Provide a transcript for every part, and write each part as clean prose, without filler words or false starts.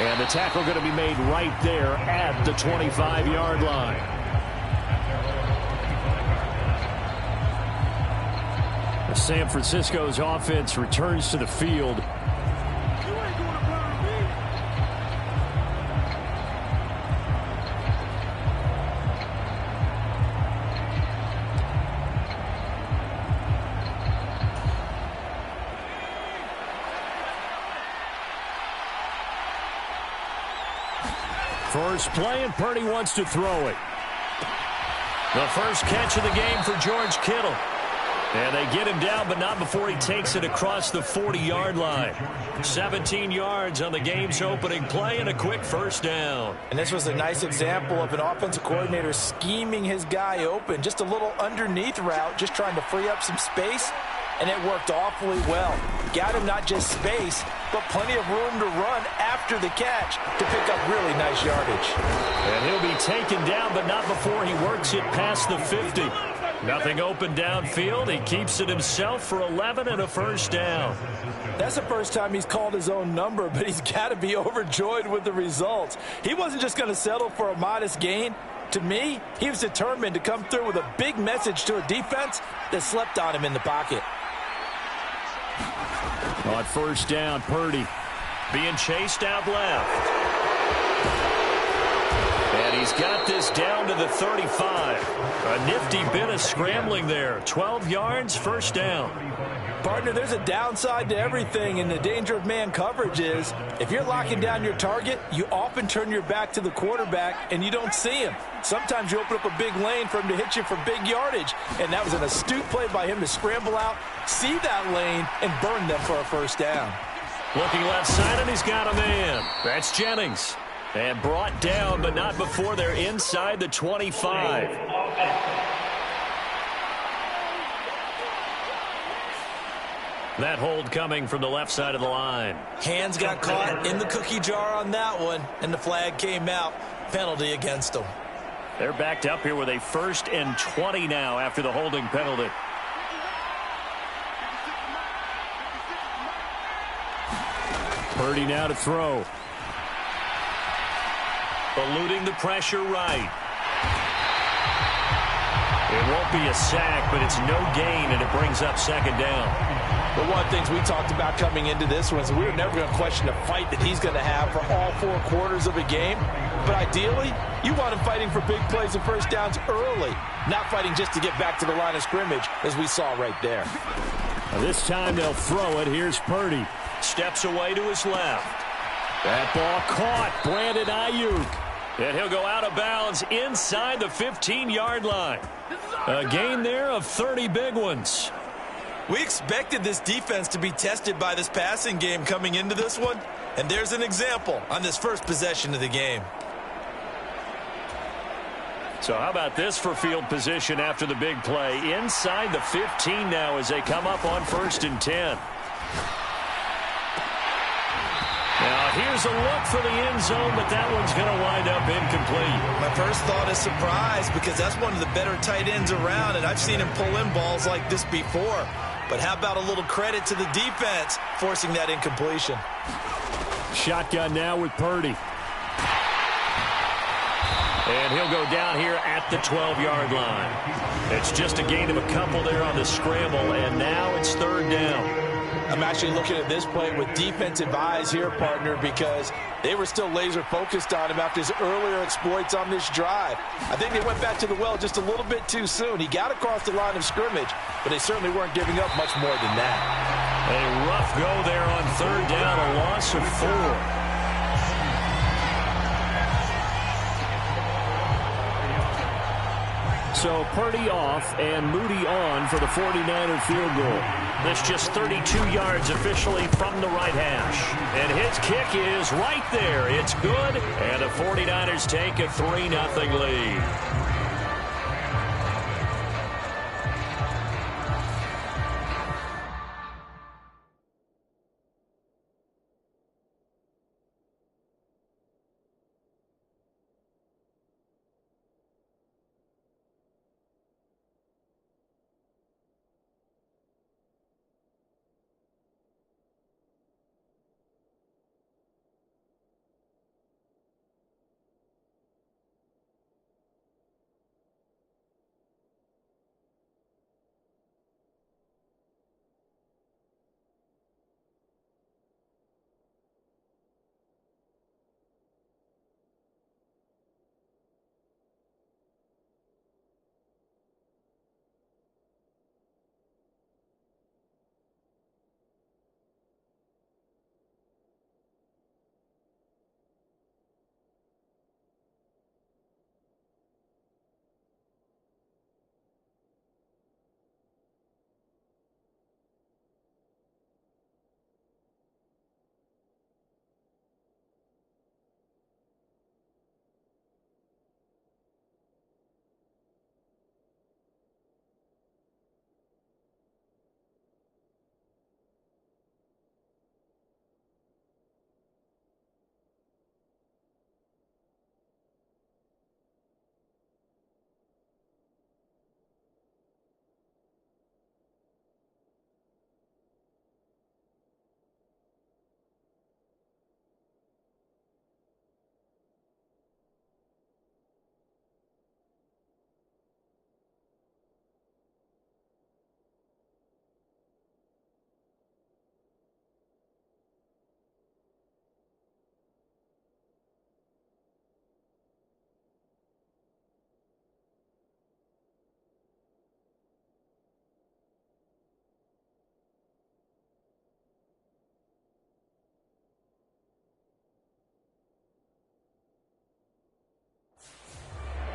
And the tackle going to be made right there at the 25-yard line. San Francisco's offense returns to the field. First play, and Purdy wants to throw it. The first catch of the game for George Kittle. And they get him down, but not before he takes it across the 40-yard line. 17 yards on the game's opening play and a quick first down. And this was a nice example of an offensive coordinator scheming his guy open. Just a little underneath route, just trying to free up some space. And it worked awfully well. Got him not just space, but plenty of room to run after the catch to pick up really nice yardage. And he'll be taken down, but not before he works it past the 50. Nothing open downfield. He keeps it himself for 11 and a first down. That's the first time he's called his own number, but he's got to be overjoyed with the results. He wasn't just going to settle for a modest gain. To me, he was determined to come through with a big message to a defense that slept on him in the pocket. On first down, Purdy being chased out left. And he's got this down to the 35. A nifty bit of scrambling there. 12 yards, first down. Partner, there's a downside to everything, and the danger of man coverage is if you're locking down your target, you often turn your back to the quarterback and you don't see him. Sometimes you open up a big lane for him to hit you for big yardage, and that was an astute play by him to scramble out, see that lane, and burn them for a first down. Looking left side, and he's got a man. That's Jennings. And brought down, but not before they're inside the 25. That hold coming from the left side of the line. Hands got caught in the cookie jar on that one, and the flag came out. Penalty against them. They're backed up here with a 1st and 20 now after the holding penalty. Purdy now to throw. Eluding the pressure right. It won't be a sack, but it's no gain, and it brings up second down. But one of the things we talked about coming into this was we were never going to question the fight that he's going to have for all 4 quarters of a game. But ideally, you want him fighting for big plays and first downs early, not fighting just to get back to the line of scrimmage, as we saw right there. Now this time they'll throw it. Here's Purdy. Steps away to his left. That ball caught. Brandon Ayuk. And he'll go out of bounds inside the 15-yard line. A gain there of 30 big ones. We expected this defense to be tested by this passing game coming into this one, and there's an example on this first possession of the game. So how about this for field position after the big play? Inside the 15 now as they come up on 1st and 10. Now here's a look for the end zone, but that one's going to wind up incomplete. My first thought is surprise, because that's one of the better tight ends around, and I've seen him pull in balls like this before. But how about a little credit to the defense forcing that incompletion? Shotgun now with Purdy. And he'll go down here at the 12-yard line. It's just a gain of a couple there on the scramble, and now it's 3rd down. I'm actually looking at this play with defensive eyes here, partner, because they were still laser-focused on him after his earlier exploits on this drive. I think they went back to the well just a little bit too soon. He got across the line of scrimmage, but they certainly weren't giving up much more than that. A rough go there on 3rd down, a loss of 4. So Purdy off and Moody on for the 49er field goal. That's just 32 yards officially from the right hash. And his kick is right there. It's good. And the 49ers take a 3-0 lead.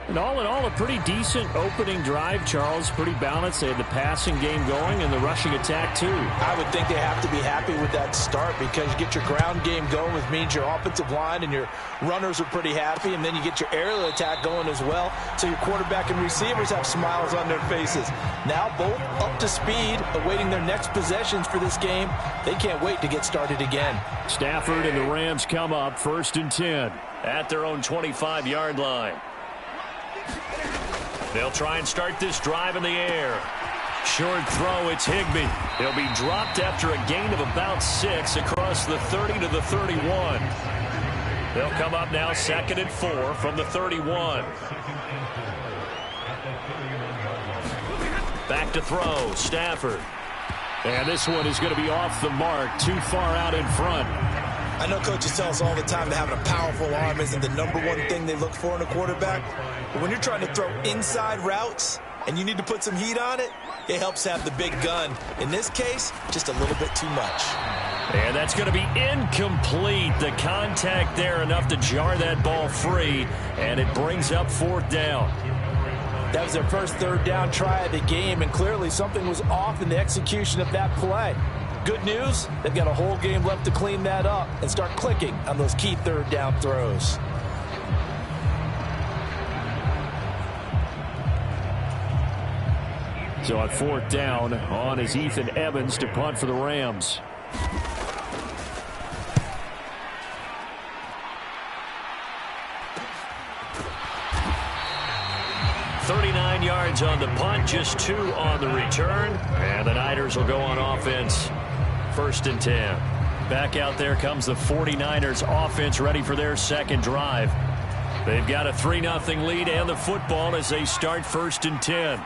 And all in all, a pretty decent opening drive, Charles. Pretty balanced. They had the passing game going and the rushing attack, too. I would think they have to be happy with that start because you get your ground game going, which means your offensive line and your runners are pretty happy, and then you get your aerial attack going as well, so your quarterback and receivers have smiles on their faces. Now both up to speed, awaiting their next possessions for this game. They can't wait to get started again. Stafford and the Rams come up 1st and 10 at their own 25-yard line. They'll try and start this drive in the air. Short throw, it's Higbee. He'll be dropped after a gain of about 6 across the 30 to the 31. They'll come up now 2nd and 4 from the 31. Back to throw, Stafford. And this one is going to be off the mark, too far out in front. I know coaches tell us all the time that having a powerful arm isn't the #1 thing they look for in a quarterback. But when you're trying to throw inside routes and you need to put some heat on it, it helps have the big gun. In this case, just a little bit too much. And that's going to be incomplete. The contact there enough to jar that ball free, and it brings up 4th down. That was their first 3rd down try of the game, and clearly something was off in the execution of that play. Good news, they've got a whole game left to clean that up and start clicking on those key 3rd down throws. So on 4th down, on is Ethan Evans to punt for the Rams. $39 yards on the punt, just 2 on the return. And the Niners will go on offense. 1st and 10. Back out there comes the 49ers offense ready for their 2nd drive. They've got a 3-0 lead and the football as they start 1st and 10.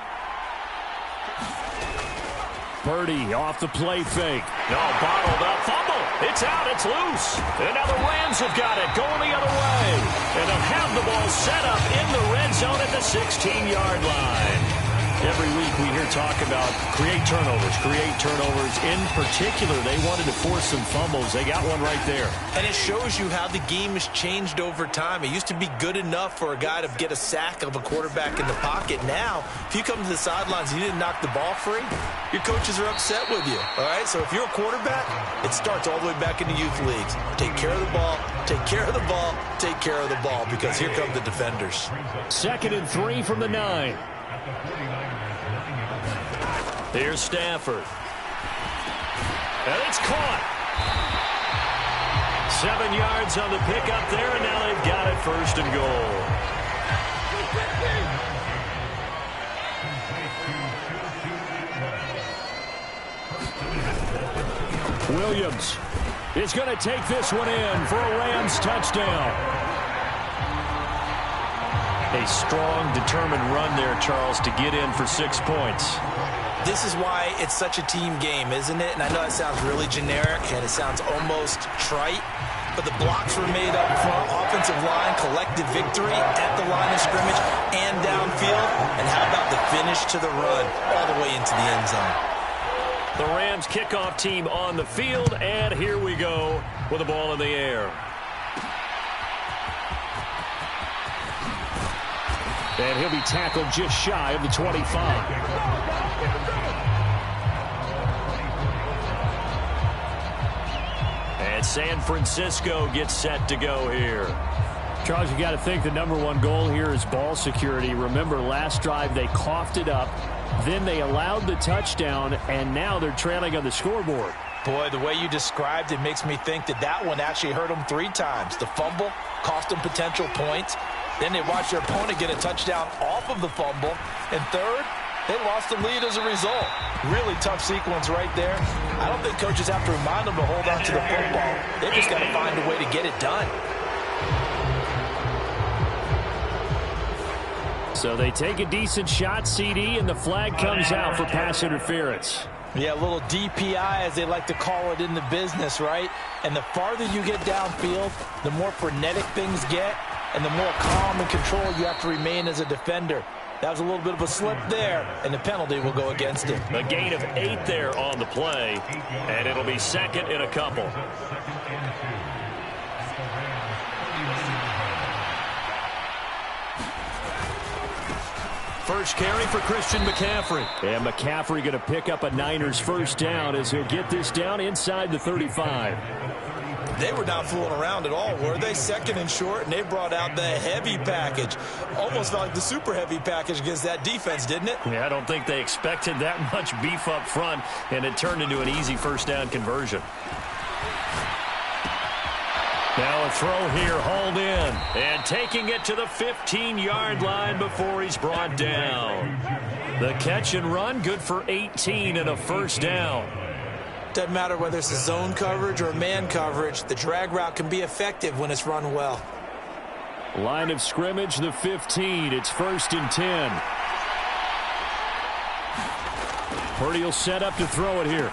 Purdy off the play fake. No, bottled up. Fumble. It's out. It's loose. And now the Rams have got it going the other way. And they'll have the ball set up in the red zone at the 16-yard line. Every week we hear talk about create turnovers. In particular, they wanted to force some fumbles. They got one right there. And it shows you how the game has changed over time. It used to be good enough for a guy to get a sack of a quarterback in the pocket. Now, if you come to the sidelines and you didn't knock the ball free, your coaches are upset with you. All right? So if you're a quarterback, it starts all the way back in the youth leagues. Take care of the ball, take care of the ball, take care of the ball, because here come the defenders. 2nd and 3 from the 9. Here's Stafford. And it's caught. 7 yards on the pickup there, and now they've got it 1st and goal. Williams is going to take this one in for a Rams touchdown. A strong, determined run there, Charles, to get in for 6 points. This is why it's such a team game, isn't it? And I know it sounds really generic and it sounds almost trite, but the blocks were made up front, offensive line, collective victory at the line of scrimmage and downfield. And how about the finish to the run all the way into the end zone? The Rams kickoff team on the field, and here we go with the ball in the air. And he'll be tackled just shy of the 25. And San Francisco gets set to go here. Charles, you got to think the #1 goal here is ball security. Remember, last drive they coughed it up, then they allowed the touchdown, and now they're trailing on the scoreboard. Boy, the way you described it makes me think that that one actually hurt them 3 times. The fumble cost them potential points. Then they watched their opponent get a touchdown off of the fumble. And third, they lost the lead as a result. Really tough sequence right there. I don't think coaches have to remind them to hold on to the football. They just got to find a way to get it done. So they take a decent shot, CD, and the flag comes out for pass interference. Yeah, a little DPI, as they like to call it in the business, right? And the farther you get downfield, the more frenetic things get, and the more calm and control you have to remain as a defender. That was a little bit of a slip there, and the penalty will go against it. A gain of 8 there on the play, and it'll be 2nd and a couple. First carry for Christian McCaffrey. And McCaffrey going to pick up a Niners first down as he'll get this down inside the 35. They were not fooling around at all, were they? Second and short, and they brought out the heavy package. Almost felt like the super heavy package against that defense, didn't it? Yeah, I don't think they expected that much beef up front, and it turned into an easy first down conversion. Now a throw here, hauled in, and taking it to the 15-yard line before he's brought down. The catch and run, good for 18 and a first down. Doesn't matter whether it's a zone coverage or man coverage, the drag route can be effective when it's run well. Line of scrimmage, the 15. It's 1st and 10. Purdy will set up to throw it here.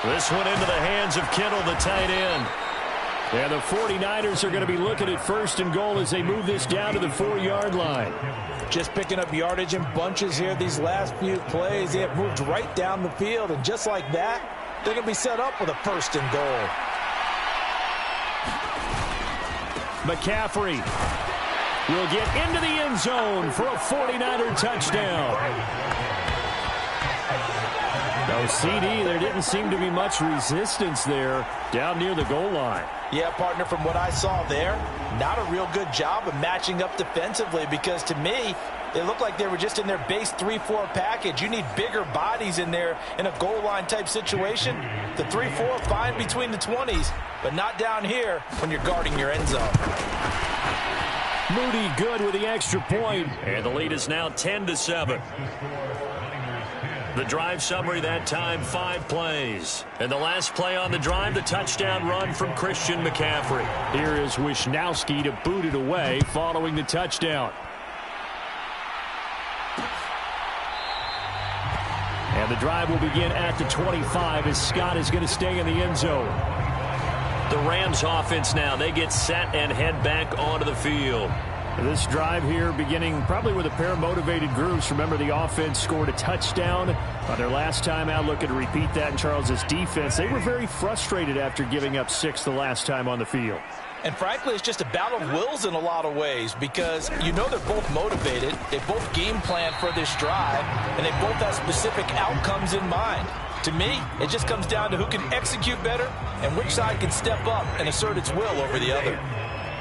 This one into the hands of Kittle, the tight end. And the 49ers are going to be looking at 1st and goal as they move this down to the 4-yard line. Just picking up yardage in bunches here these last few plays. They have moved right down the field, and just like that, they're going to be set up with a 1st and goal. McCaffrey will get into the end zone for a 49er touchdown. No CD, there didn't seem to be much resistance there down near the goal line. Yeah, partner, from what I saw there, not a real good job of matching up defensively, because to me, they look like they were just in their base 3-4 package. You need bigger bodies in there in a goal line type situation. The 3-4, fine between the 20s, but not down here when you're guarding your end zone. Moody good with the extra point. And the lead is now 10-7. The drive summary that time, 5 plays. And the last play on the drive, the touchdown run from Christian McCaffrey. Here is Wisnowski to boot it away following the touchdown. And the drive will begin at the 25 as Scott is going to stay in the end zone. The Rams offense now, they get set and head back onto the field. This drive here beginning probably with a pair of motivated groups. Remember, the offense scored a touchdown on their last time out. Looking to repeat that in Charles's defense. They were very frustrated after giving up 6 the last time on the field. And frankly, it's just a battle of wills in a lot of ways, because you know they're both motivated. They both game plan for this drive, and they both have specific outcomes in mind. To me, it just comes down to who can execute better and which side can step up and assert its will over the other.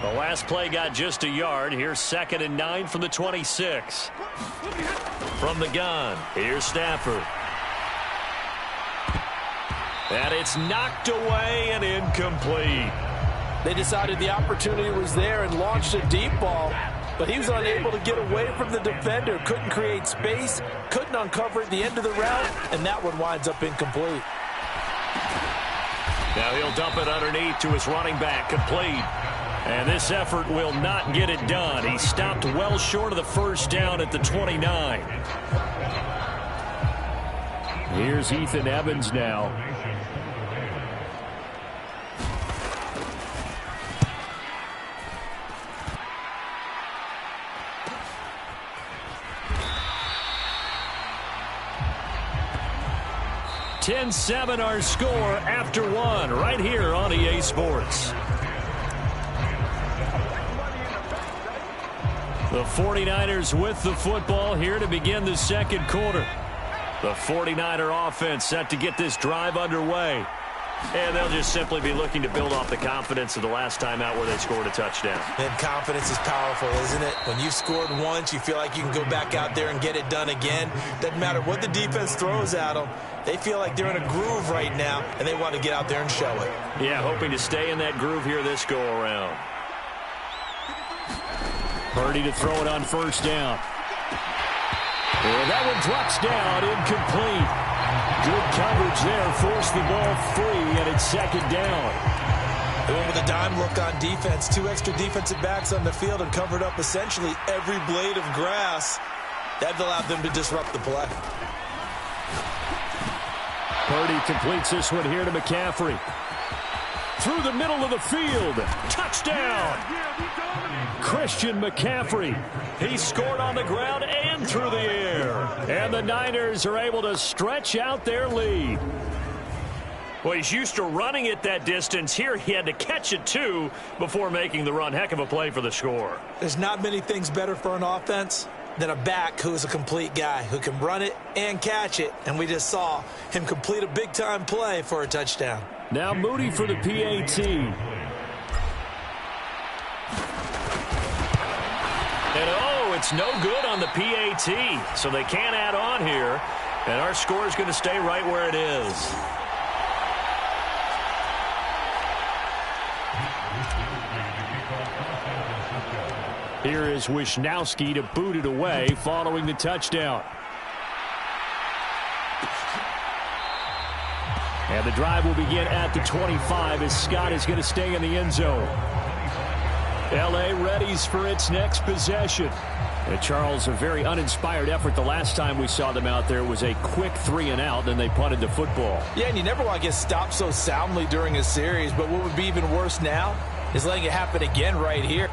The last play got just a yard. Here's 2nd and 9 from the 26. From the gun, here's Stafford. And it's knocked away and incomplete. They decided the opportunity was there and launched a deep ball, but he was unable to get away from the defender. Couldn't create space, couldn't uncover at the end of the route, and that one winds up incomplete. Now he'll dump it underneath to his running back, complete. And this effort will not get it done. He stopped well short of the first down at the 29. Here's Ethan Evans now. (10-7) our score after 1 right here on EA Sports. The 49ers with the football here to begin the second quarter. The 49er offense set to get this drive underway. And they'll just simply be looking to build off the confidence of the last time out where they scored a touchdown. And confidence is powerful, isn't it? When you've scored once, you feel like you can go back out there and get it done again. Doesn't matter what the defense throws at them. They feel like they're in a groove right now, and they want to get out there and show it. Yeah, hoping to stay in that groove here this go-around. Purdy to throw it on first down. And that one drops down, incomplete. Good coverage there, forced the ball free, and it's 2nd down. They went with a dime look on defense. 2 extra defensive backs on the field and covered up essentially every blade of grass. That allowed them to disrupt the play. Purdy completes this one here to McCaffrey. Through the middle of the field. Touchdown! Christian McCaffrey. He scored on the ground and through the air. And the Niners are able to stretch out their lead. Well, he's used to running it that distance. Here he had to catch it, too, before making the run. Heck of a play for the score. There's not many things better for an offense than a back who is a complete guy who can run it and catch it, and we just saw him complete a big-time play for a touchdown. Now Moody for the PAT. And oh, it's no good on the PAT, so they can't add on here, and our score is going to stay right where it is. Here is Wisnowski to boot it away following the touchdown. And the drive will begin at the 25 as Scott is going to stay in the end zone. L.A. readies for its next possession. And Charles, a very uninspired effort the last time we saw them out there. It was a quick 3-and-out, then they punted the football. Yeah, and you never want to get stopped so soundly during a series, but what would be even worse now is letting it happen again right here.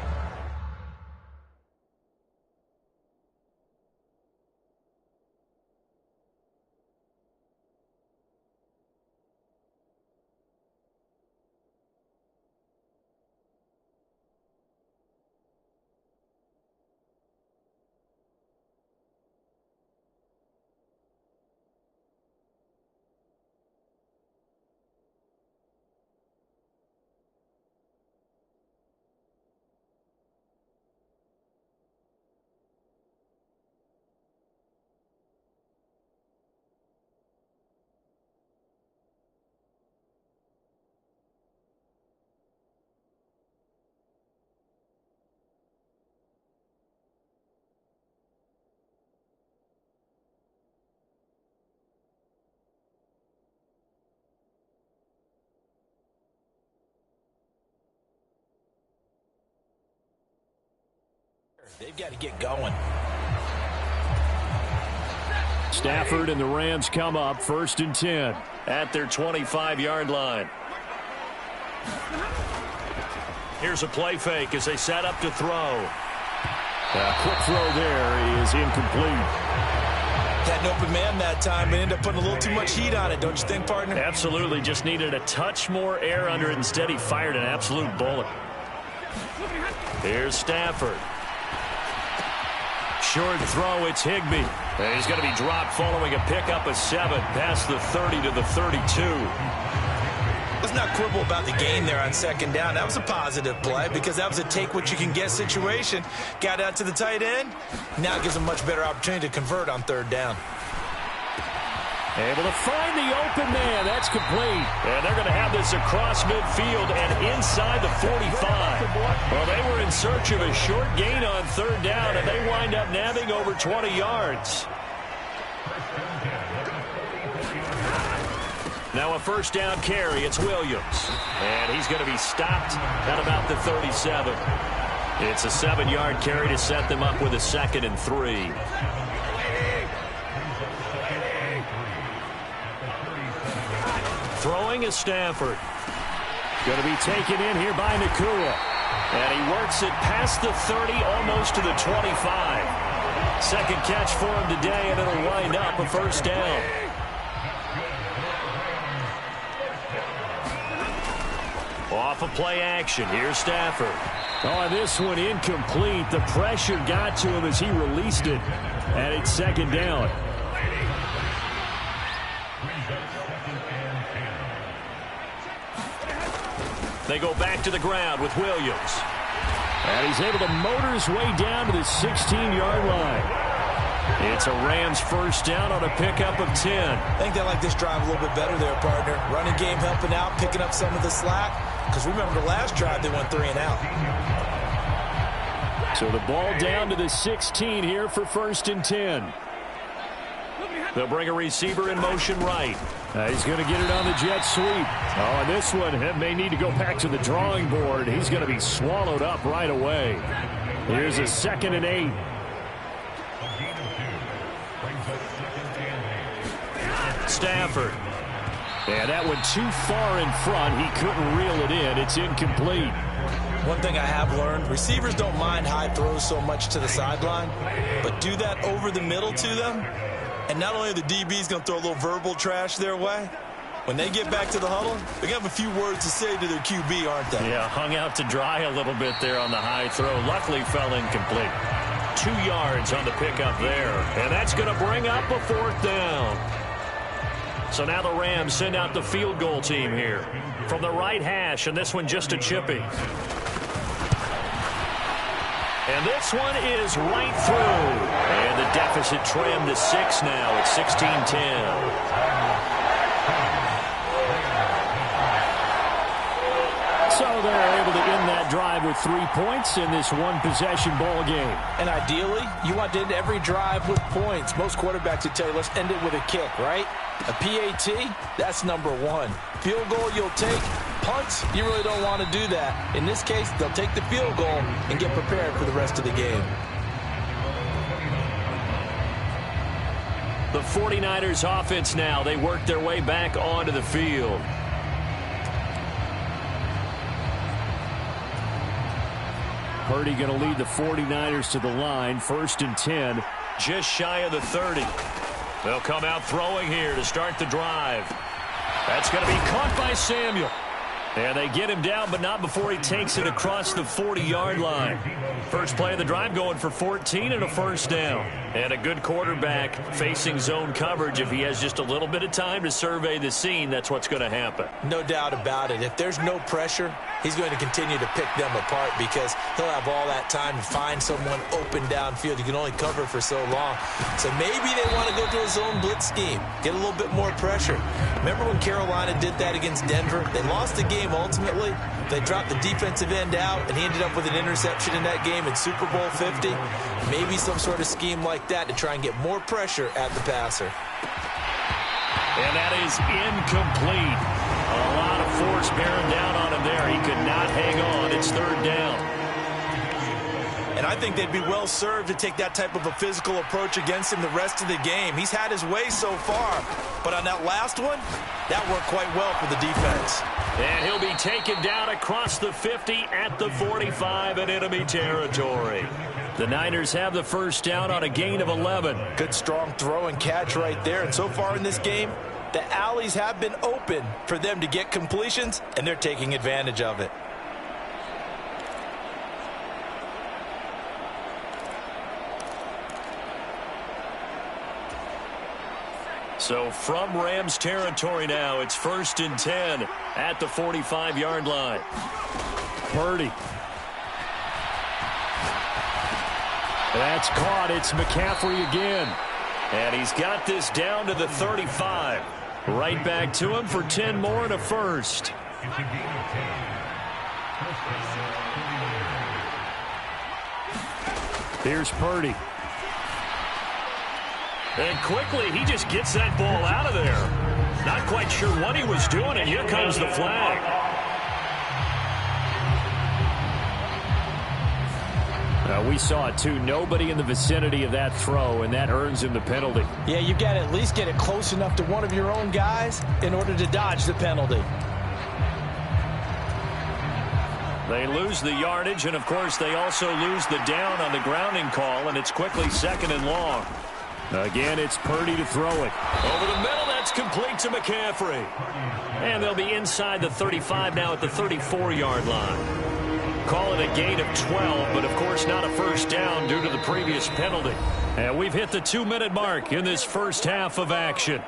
They've got to get going. Stafford and the Rams come up 1st and 10 at their 25-yard line. Here's a play fake as they set up to throw. A quick throw there is incomplete. Had an open man that time, but ended up putting a little too much heat on it, don't you think, partner? Absolutely. Just needed a touch more air under it. Instead, he fired an absolute bullet. Here's Stafford. Short throw, it's Higbee. And he's going to be dropped following a pickup of 7 past the 30 to the 32. Let's not quibble about the gain there on 2nd down. That was a positive play because that was a take-what-you-can-get situation. Got out to the tight end. Now gives him a much better opportunity to convert on 3rd down. Able to find the open man. That's complete. And they're going to have this across midfield and inside the 45. Well, they were in search of a short gain on 3rd down, and they wind up nabbing over 20 yards. Now a 1st down carry. It's Williams. And he's going to be stopped at about the 37. It's a 7-yard carry to set them up with a 2nd and 3. Throwing is Stafford. Going to be taken in here by Nakua. And he works it past the 30, almost to the 25. 2nd catch for him today, and it'll wind up a 1st down. Off of play action. Here's Stafford. Oh, this one incomplete. The pressure got to him as he released it. And it's 2nd down. They go back to the ground with Williams. And he's able to motor his way down to the 16-yard line. It's a Rams 1st down on a pickup of 10. I think they like this drive a little bit better there, partner. Running game helping out, picking up some of the slack. Because remember the last drive, they went 3-and-out. So the ball down to the 16 here for 1st and 10. They'll bring a receiver in motion right. He's going to get it on the jet sweep. Oh, and this one may need to go back to the drawing board. He's going to be swallowed up right away. Here's a 2nd and 8. Stafford. Yeah, that went too far in front. He couldn't reel it in. It's incomplete. One thing I have learned, receivers don't mind high throws so much to the sideline, but do that over the middle to them, and not only are the DBs going to throw a little verbal trash their way, when they get back to the huddle, they're going to have a few words to say to their QB, aren't they? Yeah, hung out to dry a little bit there on the high throw. Luckily fell incomplete. 2 yards on the pickup there. And that's going to bring up a 4th down. So now the Rams send out the field goal team here from the right hash, and this one just a chippy. And this one is right through. And the deficit trimmed to 6 now at 16-10. So they're able to end that drive with 3 points in this one-possession ball game. And ideally, you want to end every drive with points. Most quarterbacks would tell you, let's end it with a kick, right? A PAT, that's number 1. Field goal you'll take. Punts, you really don't want to do that. In this case, they'll take the field goal and get prepared for the rest of the game. The 49ers offense now, they work their way back onto the field. Purdy going to lead the 49ers to the line, 1st and 10. Just shy of the 30. They'll come out throwing here to start the drive. That's going to be caught by Samuel. And they get him down, but not before he takes it across the 40-yard line. First play of the drive going for 14 and a 1st down. And a good quarterback facing zone coverage. If he has just a little bit of time to survey the scene, that's what's going to happen. No doubt about it. If there's no pressure, he's going to continue to pick them apart because he'll have all that time to find someone open downfield. You can only cover for so long. So maybe they want to go to a zone blitz scheme, get a little bit more pressure. Remember when Carolina did that against Denver? They lost the game ultimately. They dropped the defensive end out, and he ended up with an interception in that game in Super Bowl 50. Maybe some sort of scheme like that to try and get more pressure at the passer. And that is incomplete. A lot of force bearing down on him there. He could not hang on. It's 3rd down. And I think they'd be well served to take that type of a physical approach against him the rest of the game. He's had his way so far. But on that last one, that worked quite well for the defense. And he'll be taken down across the 50 at the 45 in enemy territory. The Niners have the 1st down on a gain of 11. Good strong throw and catch right there. And so far in this game, the alleys have been open for them to get completions, and they're taking advantage of it. So from Rams territory now, it's 1st and 10 at the 45-yard line. Purdy. That's caught. It's McCaffrey again. And he's got this down to the 35. Right back to him for 10 more and a 1st. Here's Purdy. And quickly, he just gets that ball out of there. Not quite sure what he was doing, and here comes the flag. We saw it, too. Nobody in the vicinity of that throw, and that earns him the penalty. Yeah, you've got to at least get it close enough to one of your own guys in order to dodge the penalty. They lose the yardage, and, of course, they also lose the down on the grounding call, and it's quickly 2nd and long. Again, it's Purdy to throw it. Over the middle, that's complete to McCaffrey. And they'll be inside the 35 now at the 34-yard line. Call it a gain of 12, but, of course, not a 1st down due to the previous penalty. And we've hit the 2-minute mark in this first half of action.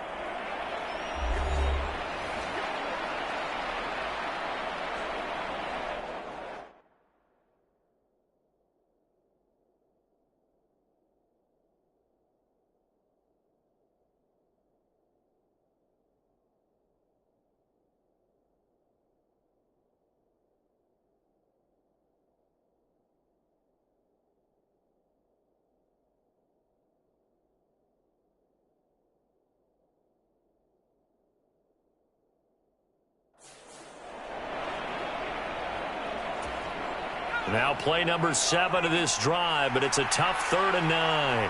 Now play number 7 of this drive, but it's a tough 3rd and 9.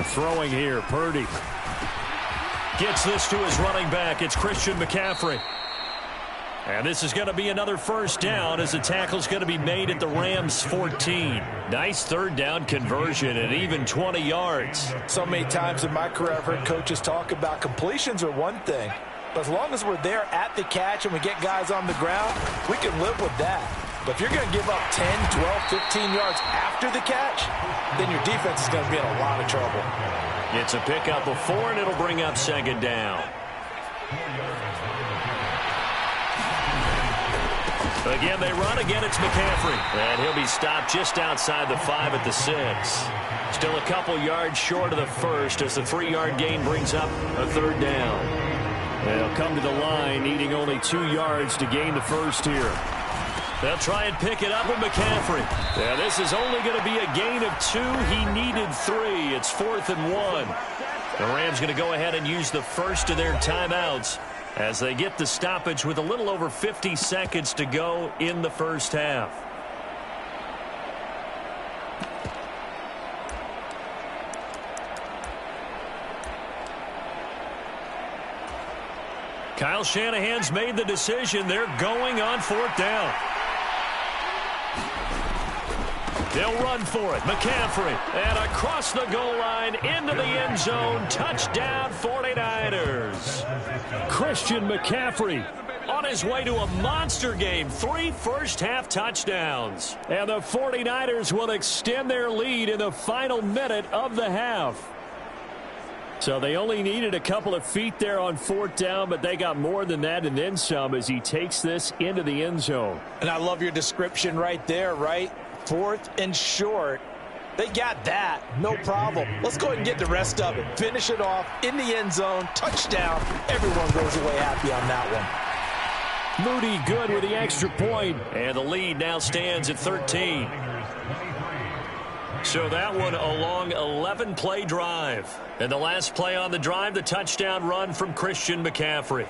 Throwing here, Purdy. Gets this to his running back. It's Christian McCaffrey. And this is going to be another 1st down as the tackle's going to be made at the Rams' 14. Nice 3rd down conversion and even 20 yards. So many times in my career I've heard coaches talk about completions are one thing. But as long as we're there at the catch and we get guys on the ground, we can live with that. But if you're going to give up 10, 12, 15 yards after the catch, then your defense is going to be in a lot of trouble. It's a pickup of 4, and it'll bring up second down. Again, they run. Again, it's McCaffrey. And he'll be stopped just outside the 5 at the 6. Still a couple yards short of the first as the 3-yard gain brings up a third down. They'll come to the line needing only 2 yards to gain the first here. They'll try and pick it up with McCaffrey. Yeah, this is only going to be a gain of 2. He needed 3. It's 4th and 1. The Rams going to go ahead and use the first of their timeouts as they get the stoppage with a little over 50 seconds to go in the first half. Kyle Shanahan's made the decision. They're going on 4th down. They'll run for it. McCaffrey. And across the goal line into the end zone. Touchdown 49ers. Christian McCaffrey on his way to a monster game. 3 first-half touchdowns. And the 49ers will extend their lead in the final minute of the half. So they only needed a couple of feet there on 4th down, but they got more than that and then some as he takes this into the end zone. And I love your description right there, right? 4th and short. They got that. No problem. Let's go ahead and get the rest of it. Finish it off in the end zone. Touchdown. Everyone goes away happy on that one. Moody good with the extra point. And the lead now stands at 13. So that one a long 11-play drive. And the last play on the drive, the touchdown run from Christian McCaffrey.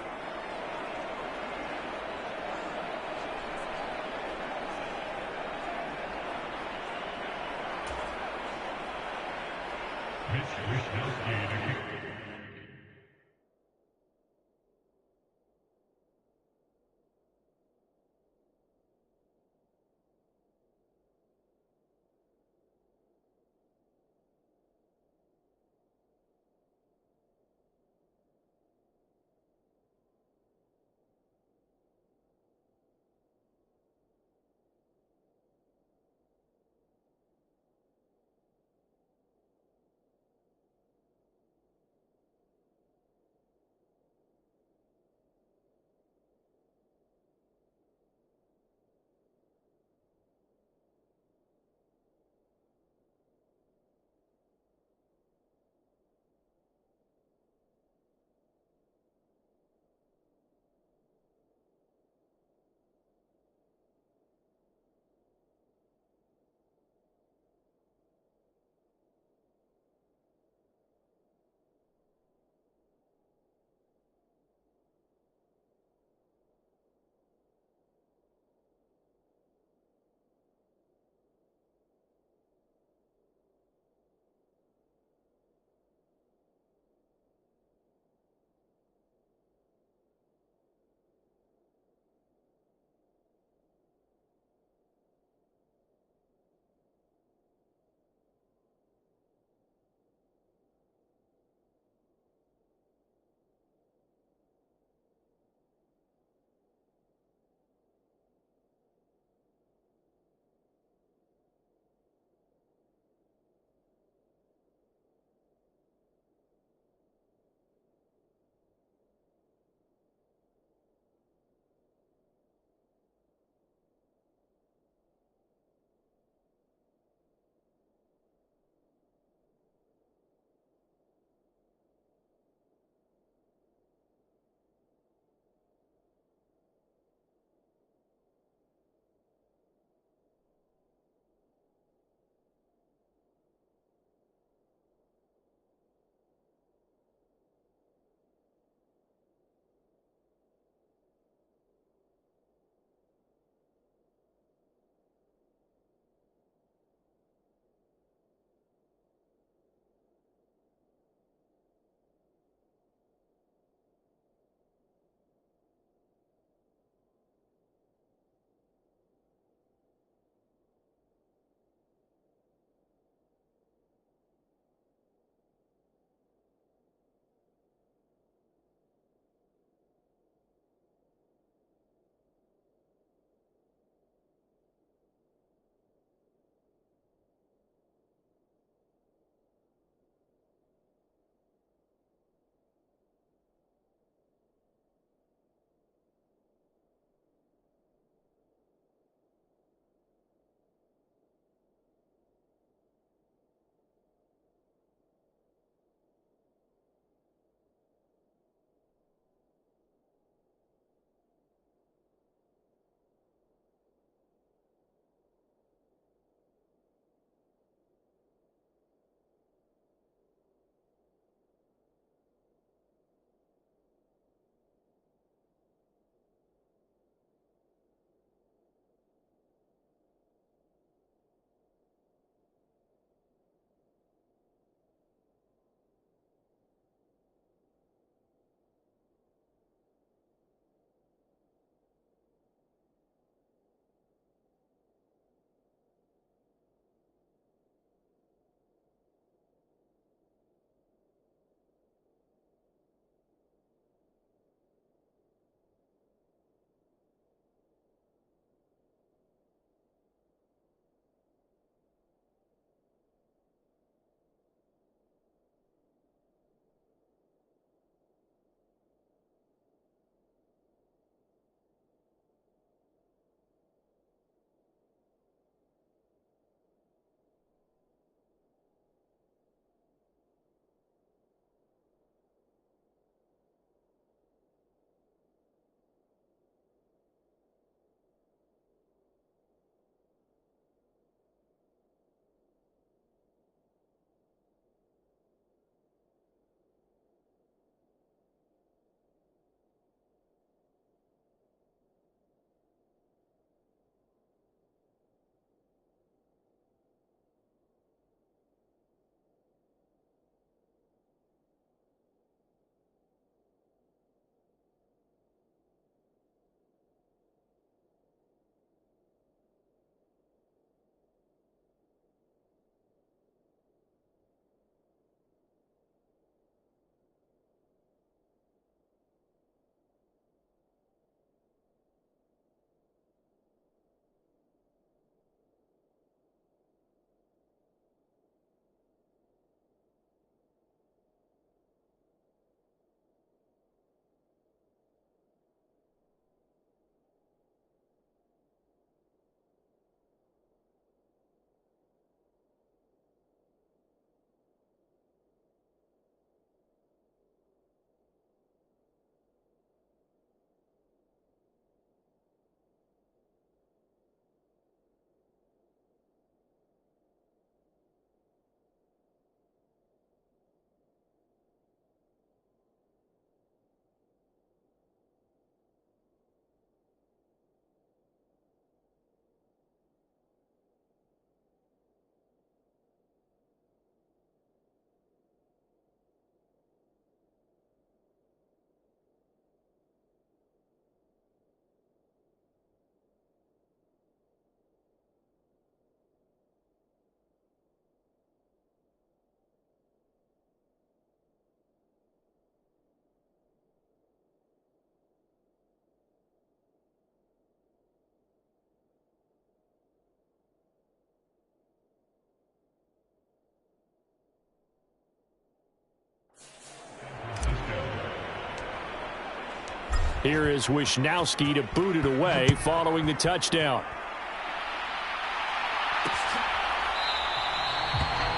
Here is Wisnowski to boot it away following the touchdown.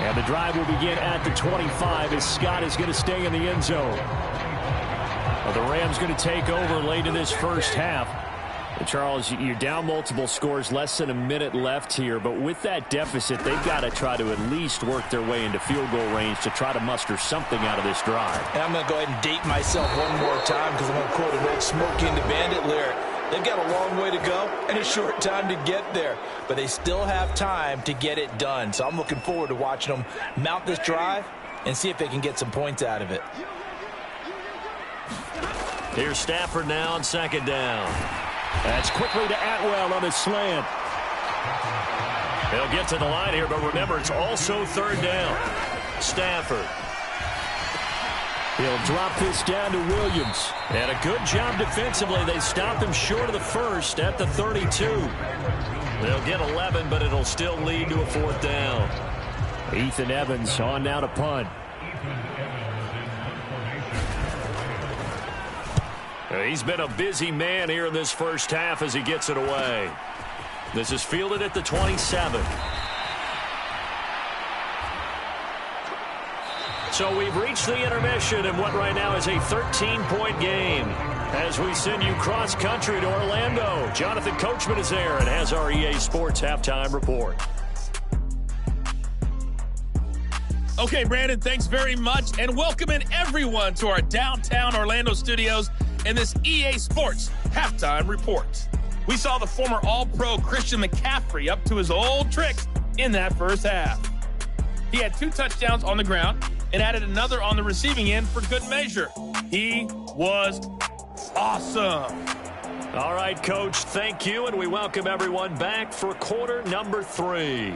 And the drive will begin at the 25 as Scott is going to stay in the end zone. Well, the Rams going to take over late in this first half. And Charles, you're down multiple scores, less than a minute left here. But with that deficit, they've got to try to at least work their way into field goal range to try to muster something out of this drive. And I'm going to go ahead and date myself one more time because I'm going to quote an old Smokey and the Bandit lyric. They've got a long way to go and a short time to get there. But they still have time to get it done. So I'm looking forward to watching them mount this drive and see if they can get some points out of it. Here's Stafford now on second down. That's quickly to Atwell on a slant. They'll get to the line here, but remember, it's also third down. Stafford. He'll drop this down to Williams. And a good job defensively. They stopped him short of the first at the 32. They'll get 11, but it'll still lead to a fourth down. Ethan Evans on now to punt. He's been a busy man here in this first half as he gets it away. This is fielded at the 27. So we've reached the intermission in what right now is a 13-point game. As we send you cross-country to Orlando, Jonathan Coachman is there and has our EA Sports halftime report. Okay, Brandon, thanks very much, and welcoming everyone to our downtown Orlando studios in this EA Sports halftime report. We saw the former All-Pro Christian McCaffrey up to his old tricks in that first half. He had 2 touchdowns on the ground and added another on the receiving end for good measure. He was awesome. All right, Coach, thank you, and we welcome everyone back for quarter number 3.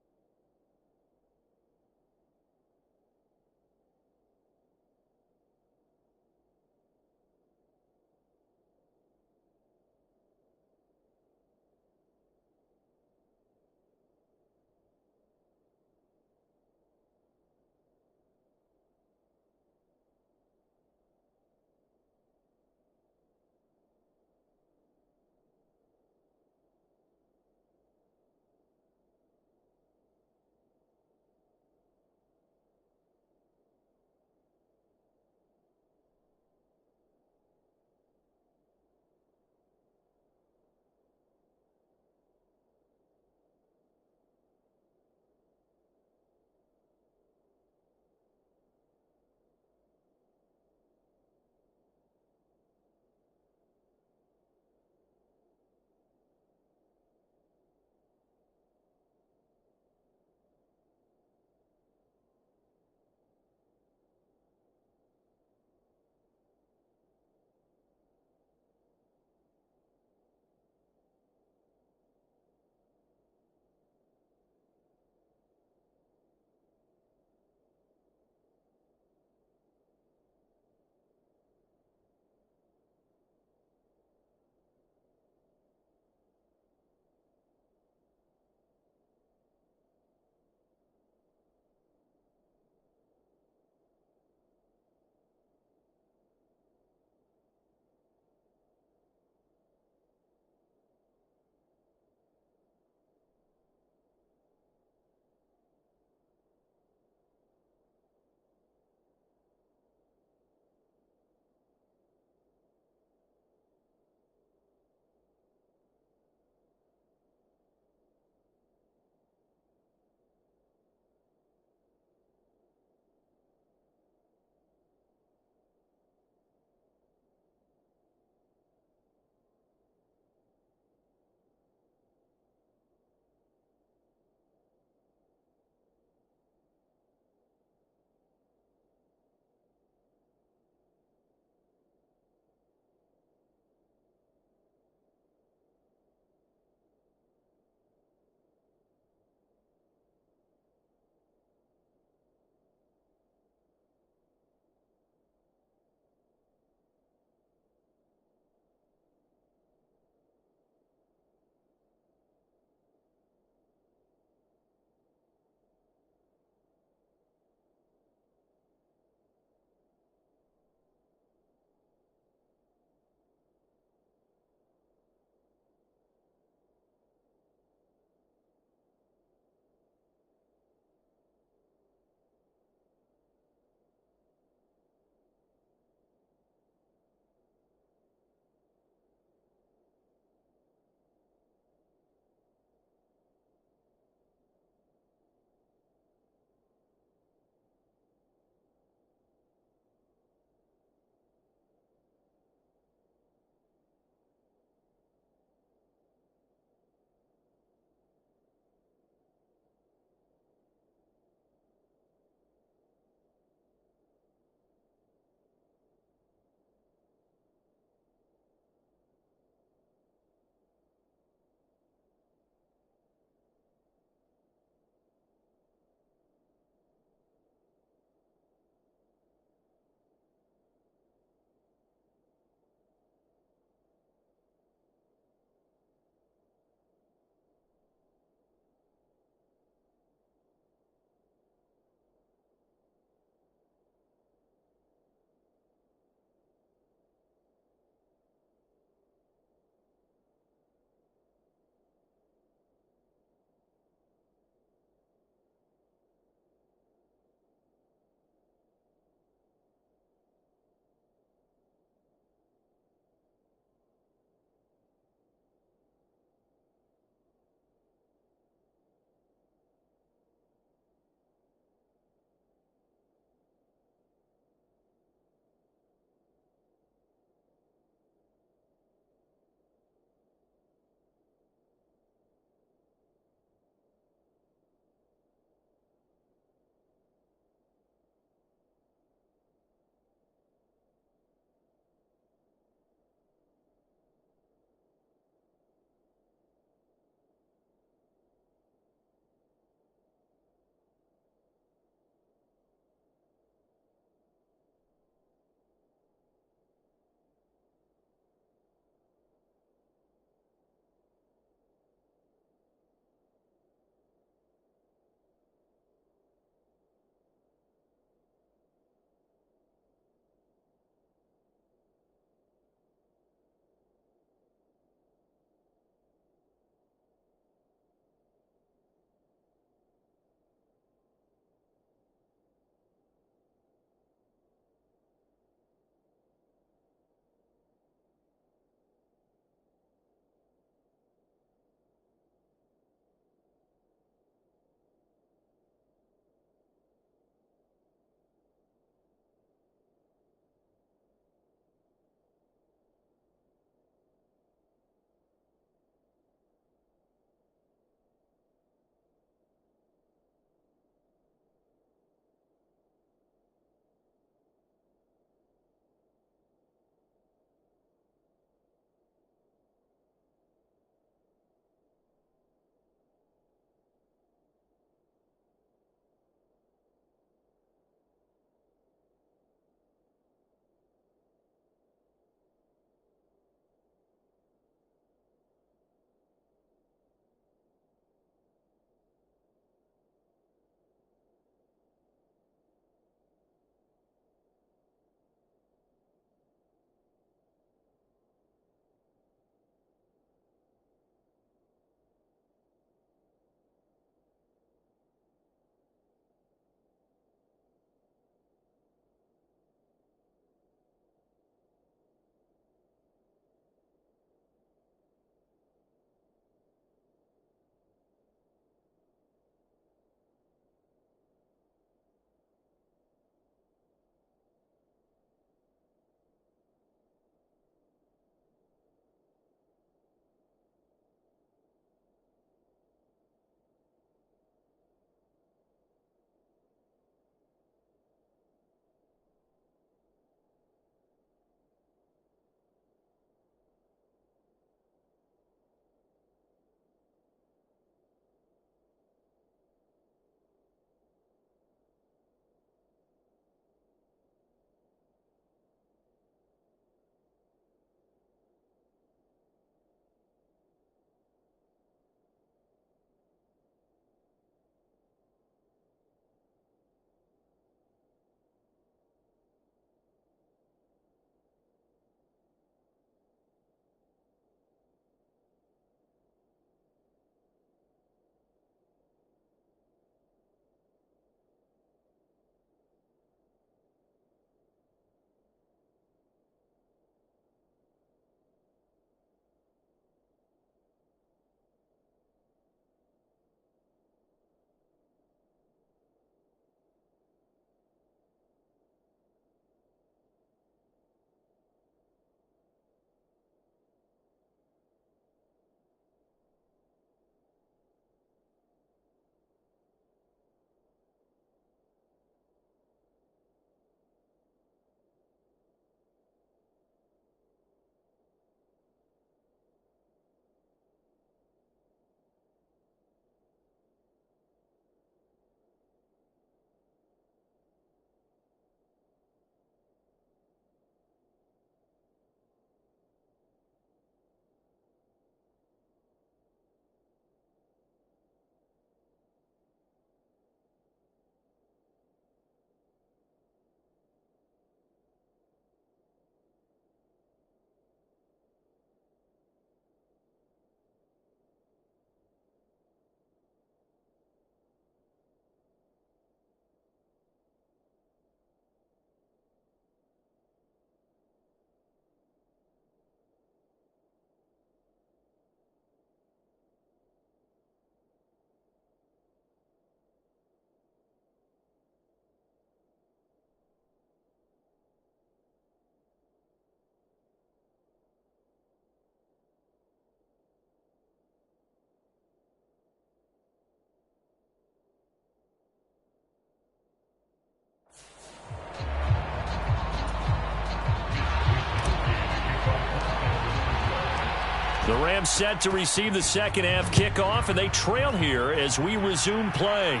The Rams set to receive the second half kickoff, and they trail here as we resume play.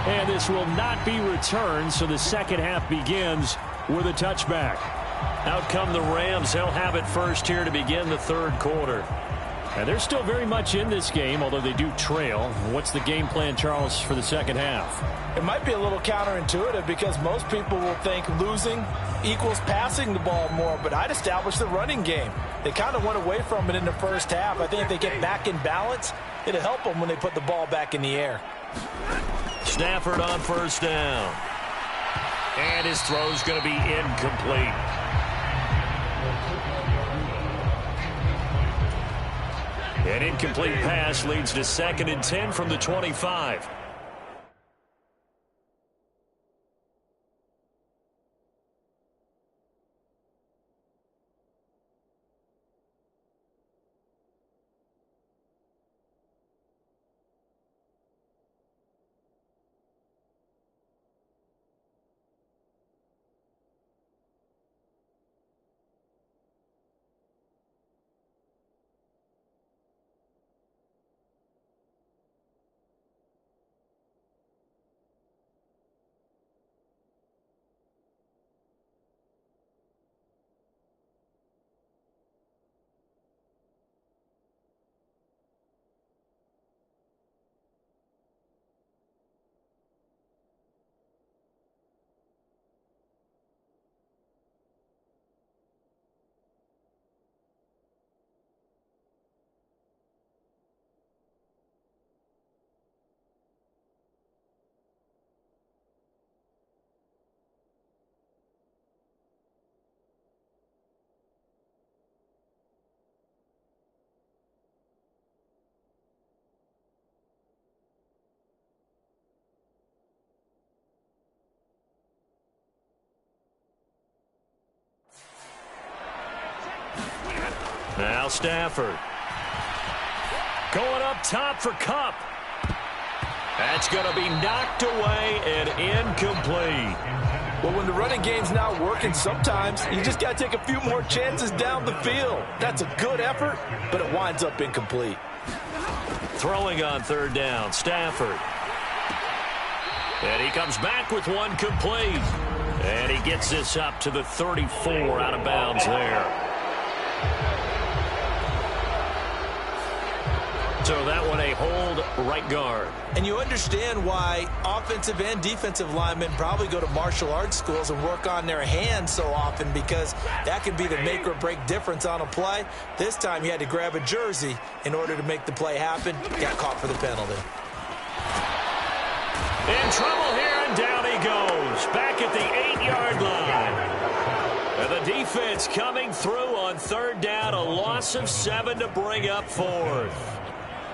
And this will not be returned, so the second half begins with a touchback. Out come the Rams. They'll have it first here to begin the third quarter. And they're still very much in this game, although they do trail. What's the game plan, Charles, for the second half? It might be a little counterintuitive because most people will think losing equals passing the ball more, but I'd establish the running game. They kind of went away from it in the first half. I think if they get back in balance, it'll help them when they put the ball back in the air. Stafford on first down. And his throw's going to be incomplete. An incomplete pass leads to 2nd and 10 from the 25. Now Stafford. Going up top for Kupp. That's going to be knocked away and incomplete. Well, when the running game's not working, sometimes you just got to take a few more chances down the field. That's a good effort, but it winds up incomplete. Throwing on third down, Stafford. And he comes back with one complete. And he gets this up to the 34 out of bounds there. So that one a hold right guard. And you understand why offensive and defensive linemen probably go to martial arts schools and work on their hands so often, because that can be the make or break difference on a play. This time he had to grab a jersey in order to make the play happen. Got caught for the penalty. In trouble here, and down he goes. Back at the 8-yard line. And the defense coming through on third down. A loss of 7 to bring up fourth.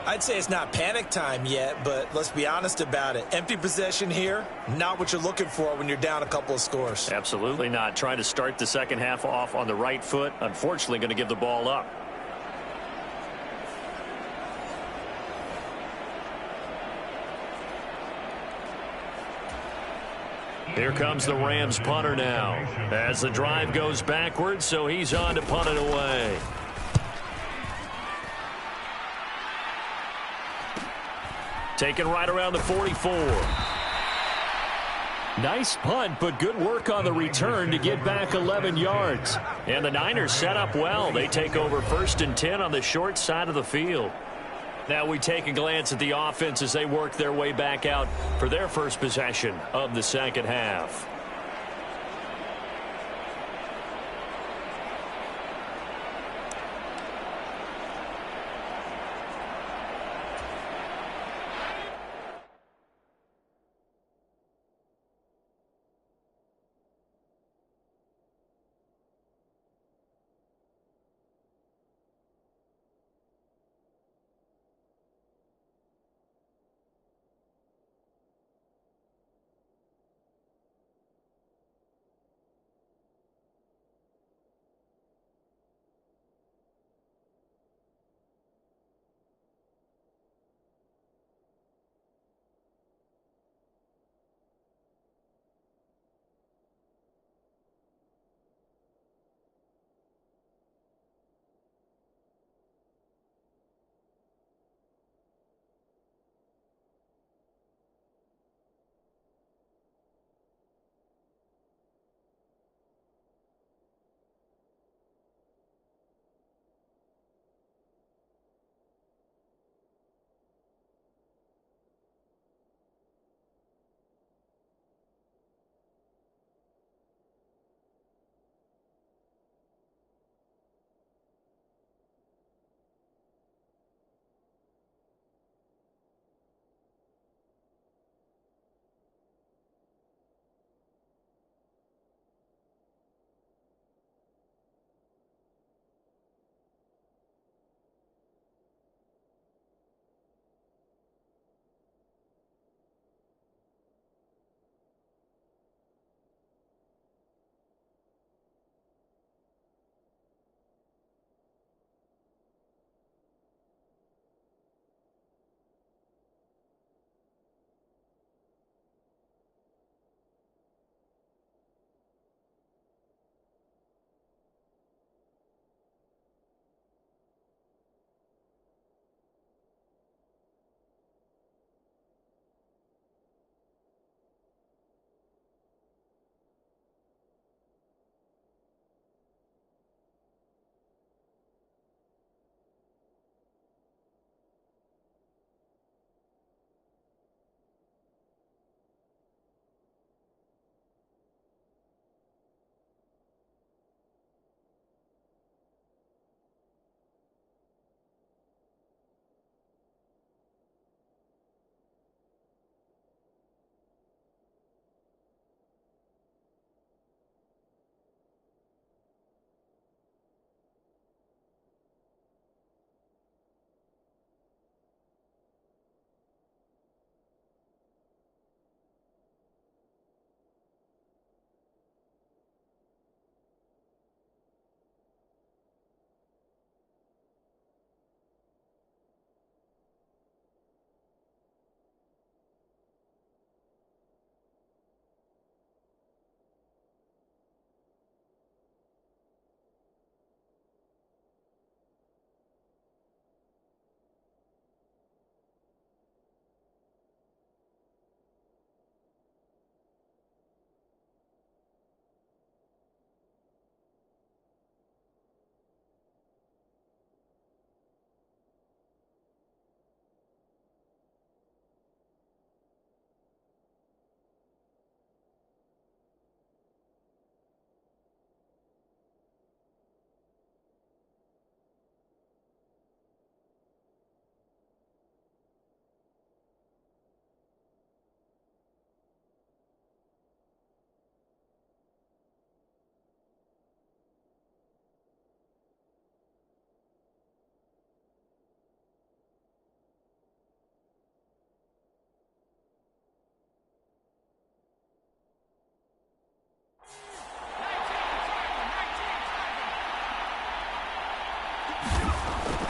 I'd say it's not panic time yet, but let's be honest about it. Empty possession here, not what you're looking for when you're down a couple of scores. Absolutely not. Trying to start the second half off on the right foot. Unfortunately, going to give the ball up. Here comes the Rams punter now. As the drive goes backwards, so he's on to punt it away. Taken right around the 44. Nice punt, but good work on the return to get back 11 yards. And the Niners set up well. They take over 1st and 10 on the short side of the field. Now we take a glance at the offense as they work their way back out for their first possession of the second half.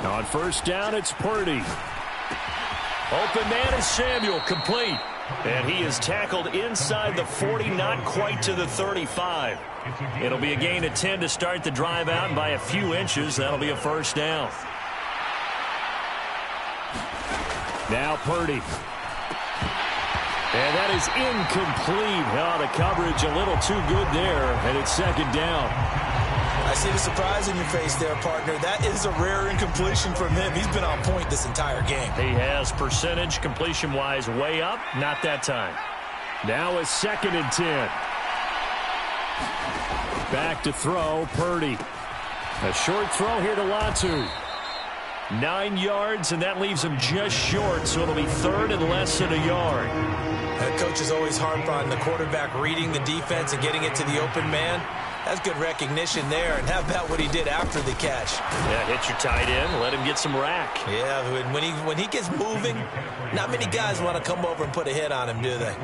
On first down, it's Purdy. Open man is Samuel, complete. And he is tackled inside the 40, not quite to the 35. It'll be a gain of 10 to start the drive out, and by a few inches, that'll be a first down. Now Purdy. And that is incomplete. Oh, the coverage a little too good there, and it's second down. I see the surprise in your face there, partner. That is a rare incompletion from him. He's been on point this entire game. He has percentage completion-wise way up. Not that time. Now a 2nd and 10. Back to throw, Purdy. A short throw here to Latu. 9 yards, and that leaves him just short, so it'll be 3rd and less than a yard. Coach is always harp on the quarterback reading the defense and getting it to the open man. That's good recognition there. And how about what he did after the catch? Yeah, hit your tight end, let him get some rack. Yeah, when he gets moving, not many guys want to come over and put a hit on him, do they?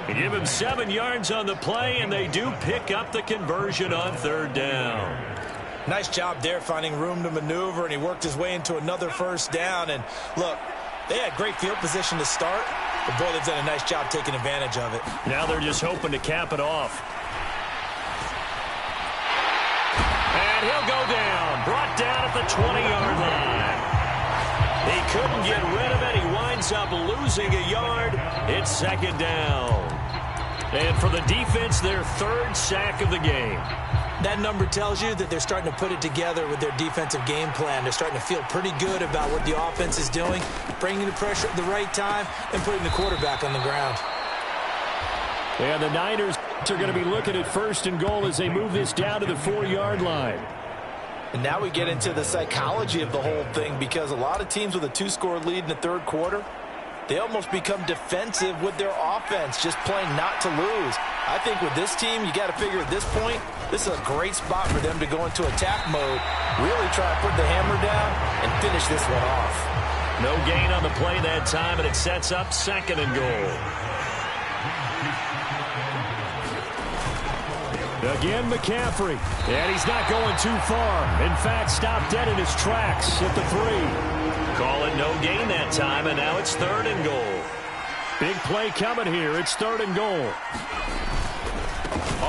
They give him 7 yards on the play, and they do pick up the conversion on 3rd down. Nice job there finding room to maneuver, and he worked his way into another first down. And look, they had great field position to start, but boy, they've done a nice job taking advantage of it. Now they're just hoping to cap it off. And he'll go down, brought down at the 20-yard line. He couldn't get rid of it. He winds up losing a yard. It's 2nd down. And for the defense, their 3rd sack of the game. That number tells you that they're starting to put it together with their defensive game plan. They're starting to feel pretty good about what the offense is doing, bringing the pressure at the right time, and putting the quarterback on the ground. And the Niners are going to be looking at 1st and goal as they move this down to the 4-yard line. And now we get into the psychology of the whole thing, because a lot of teams with a 2-score lead in the 3rd quarter, they almost become defensive with their offense, just playing not to lose. I think with this team, you got to figure at this point, this is a great spot for them to go into attack mode, really try to put the hammer down and finish this one off. No gain on the play that time, and it sets up 2nd and goal. Again, McCaffrey. And he's not going too far. In fact, stopped dead in his tracks at the 3. Call it no gain that time, and now it's 3rd and goal. Big play coming here. It's 3rd and goal.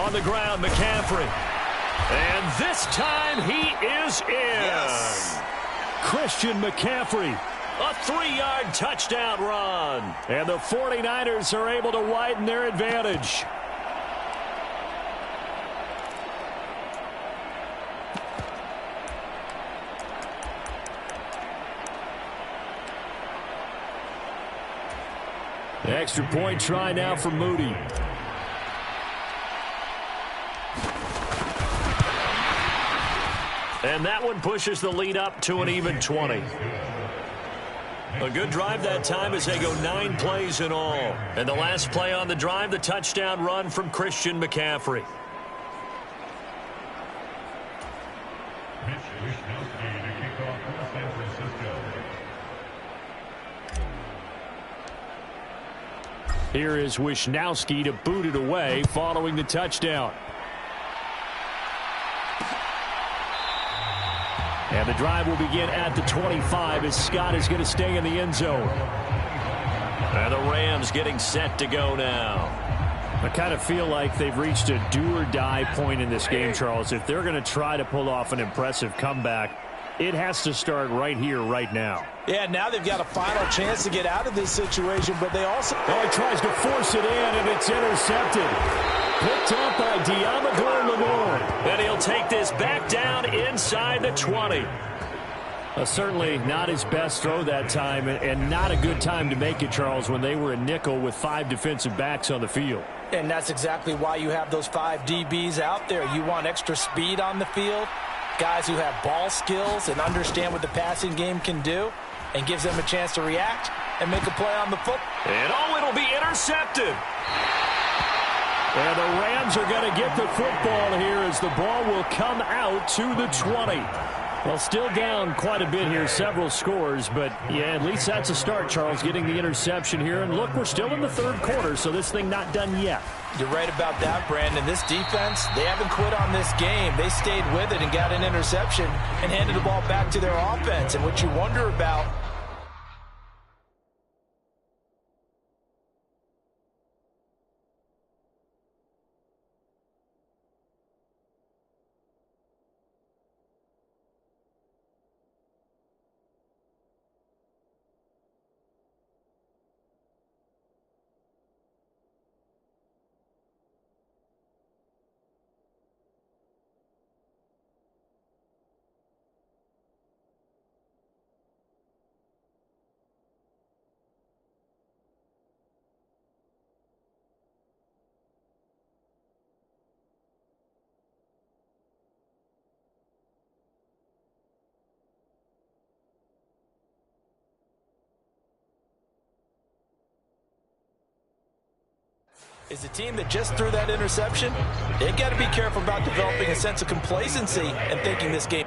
On the ground, McCaffrey. And this time he is in. Yes. Christian McCaffrey. A 3-yard touchdown run. And the 49ers are able to widen their advantage. Extra point try now for Moody. And that one pushes the lead up to an even 20. A good drive that time as they go 9 plays in all. And the last play on the drive, the touchdown run from Christian McCaffrey. Here is Wisnowski to boot it away following the touchdown. And the drive will begin at the 25 as Scott is going to stay in the end zone. And the Rams getting set to go now. I kind of feel like they've reached a do-or-die point in this game, Charles. If they're going to try to pull off an impressive comeback, it has to start right here, right now. Yeah, now they've got a final chance to get out of this situation, but they also... Oh, he tries to force it in, and it's intercepted. Picked up by Diamador Lamore. And he'll take this back down inside the 20. Certainly not his best throw that time, and not a good time to make it, Charles, when they were a nickel with 5 defensive backs on the field. And that's exactly why you have those 5 DBs out there. You want extra speed on the field, guys who have ball skills and understand what the passing game can do, and gives them a chance to react and make a play on the foot. And oh, it'll be intercepted. And the Rams are going to get the football here as the ball will come out to the 20. Well, still down quite a bit here, several scores, but yeah, at least that's a start, Charles, getting the interception here. And look, we're still in the 3rd quarter, so this thing not done yet. You're right about that, Brandon. This defense, they haven't quit on this game. They stayed with it and got an interception and handed the ball back to their offense. And what you wonder about, is the team that just threw that interception, they've got to be careful about developing a sense of complacency and thinking this game.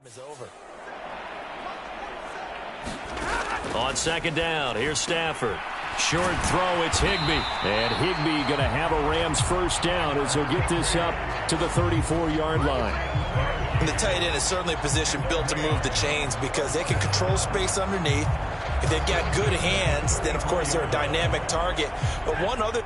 is over. On second down, here's Stafford. Short throw, it's Higbee. And Higbee going to have a Rams first down as he'll get this up to the 34-yard line. And the tight end is certainly a position built to move the chains because they can control space underneath. If they've got good hands, then, of course, they're a dynamic target. But one other...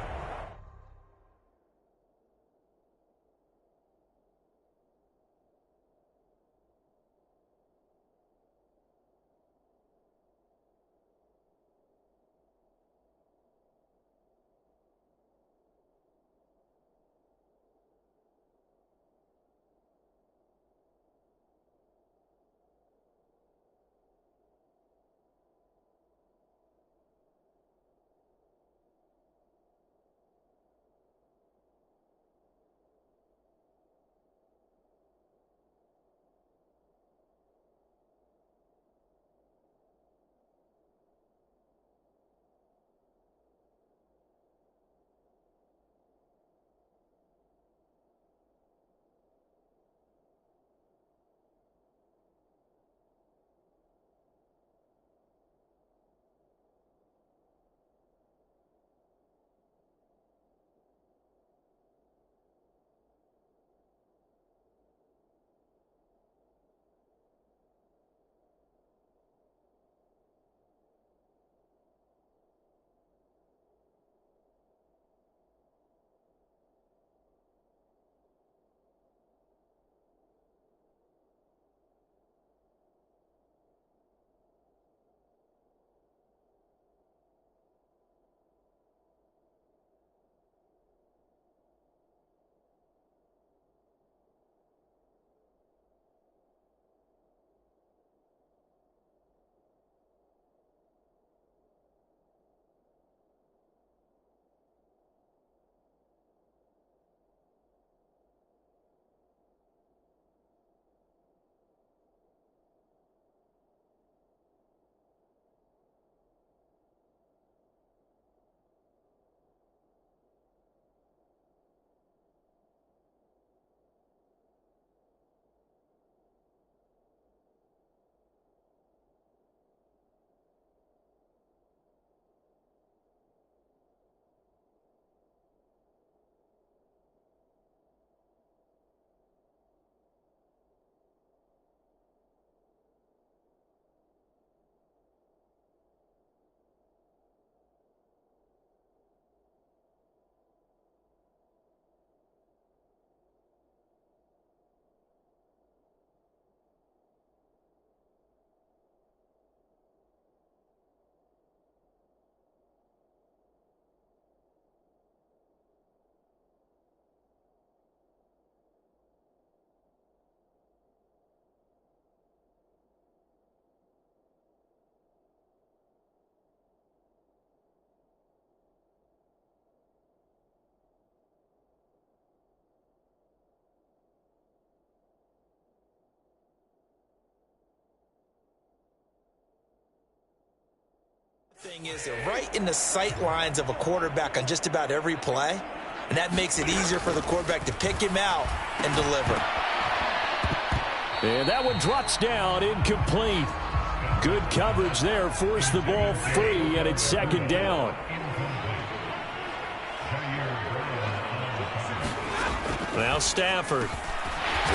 thing is they're right in the sight lines of a quarterback on just about every play, and that makes it easier for the quarterback to pick him out and deliver. And that one drops down, incomplete. Good coverage there, forced the ball free, and it's second down. Now Stafford.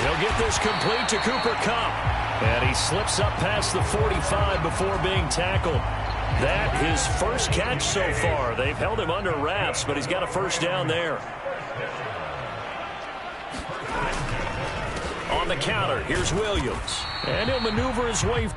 He'll get this complete to Cooper Kupp. And he slips up past the 45 before being tackled. That his first catch so far. They've held him under wraps, but he's got a first down there. On the counter, here's Williams. And he'll maneuver his way.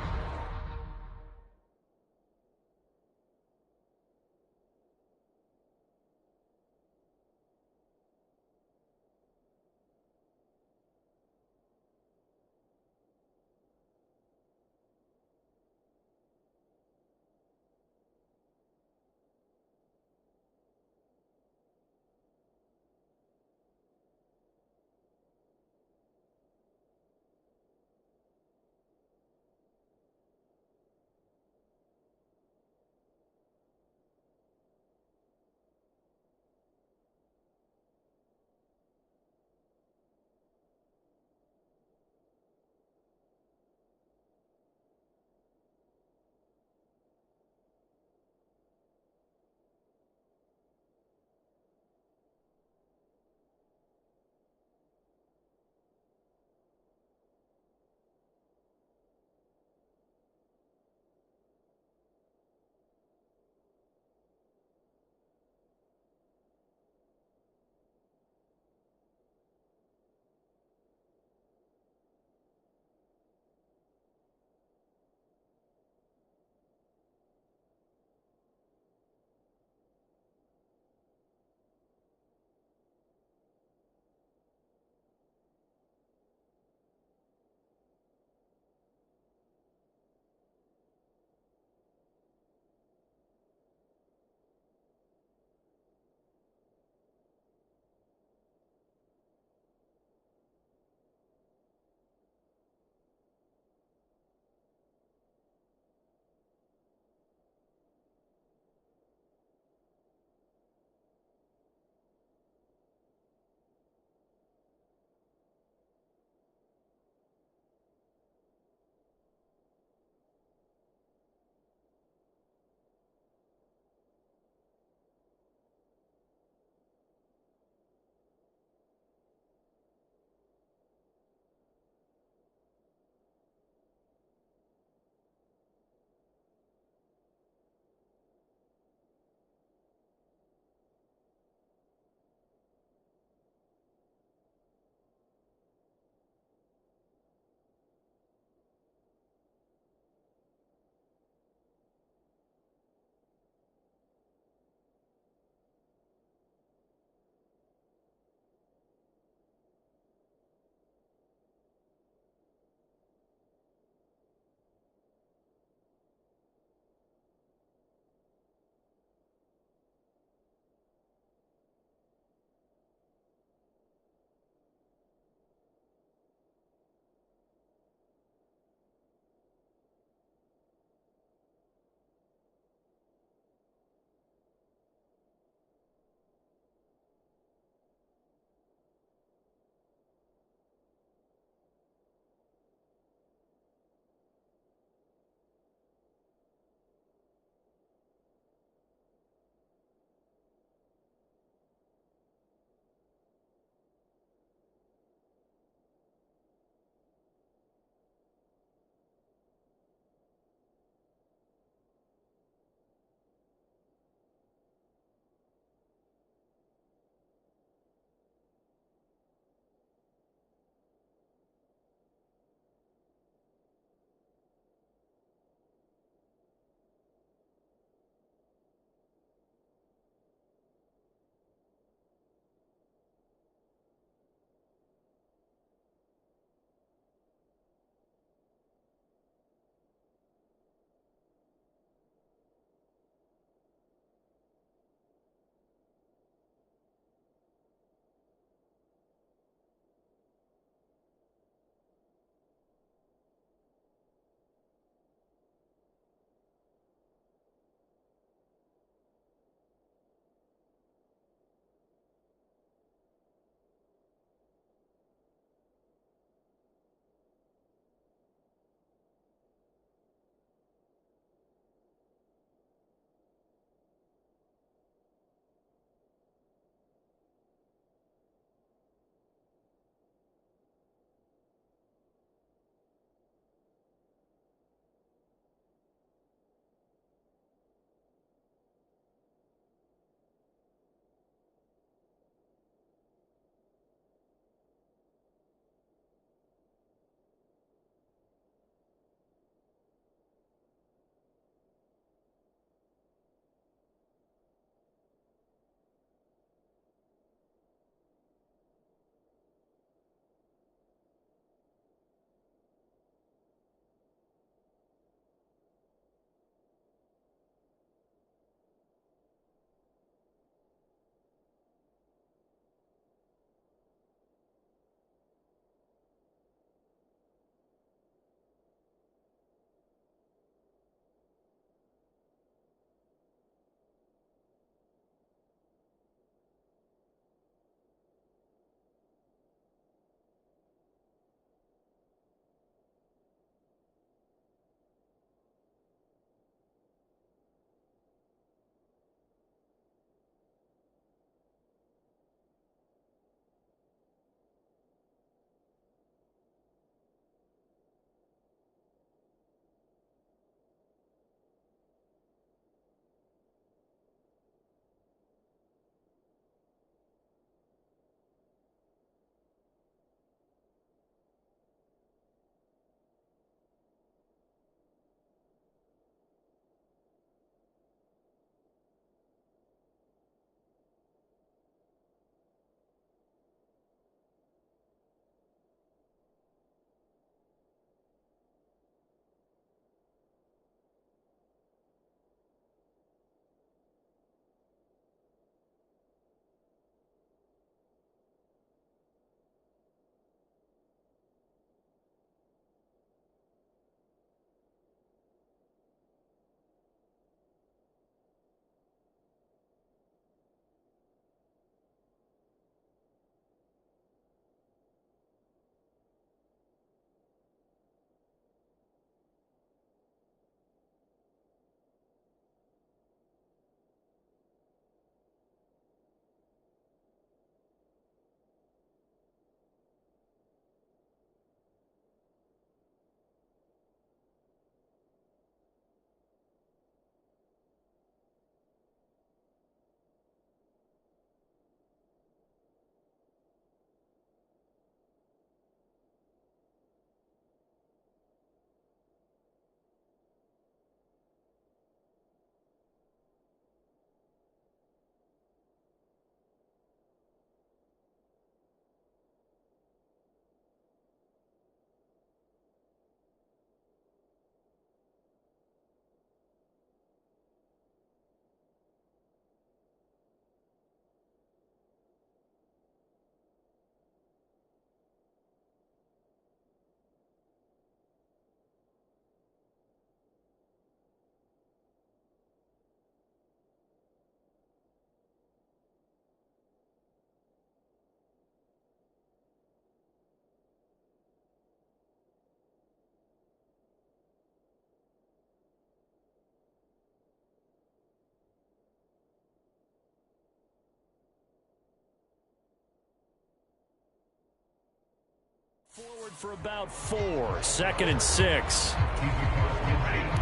Forward for about 4, 2nd and 6.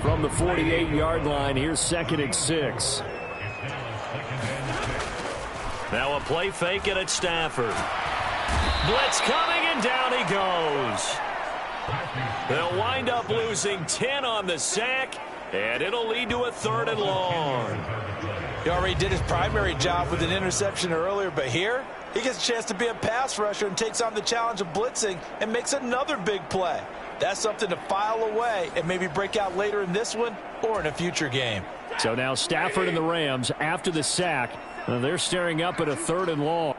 From the 48-yard line, here's 2nd and 6. Now a play fake it at Stafford. Blitz coming, and down he goes. They'll wind up losing 10 on the sack, and it'll lead to a 3rd and long. He already did his primary job with an interception earlier, but here he gets a chance to be a pass rusher and takes on the challenge of blitzing and makes another big play. That's something to file away and maybe break out later in this one or in a future game. So now Stafford and the Rams, after the sack, they're staring up at a 3rd and long.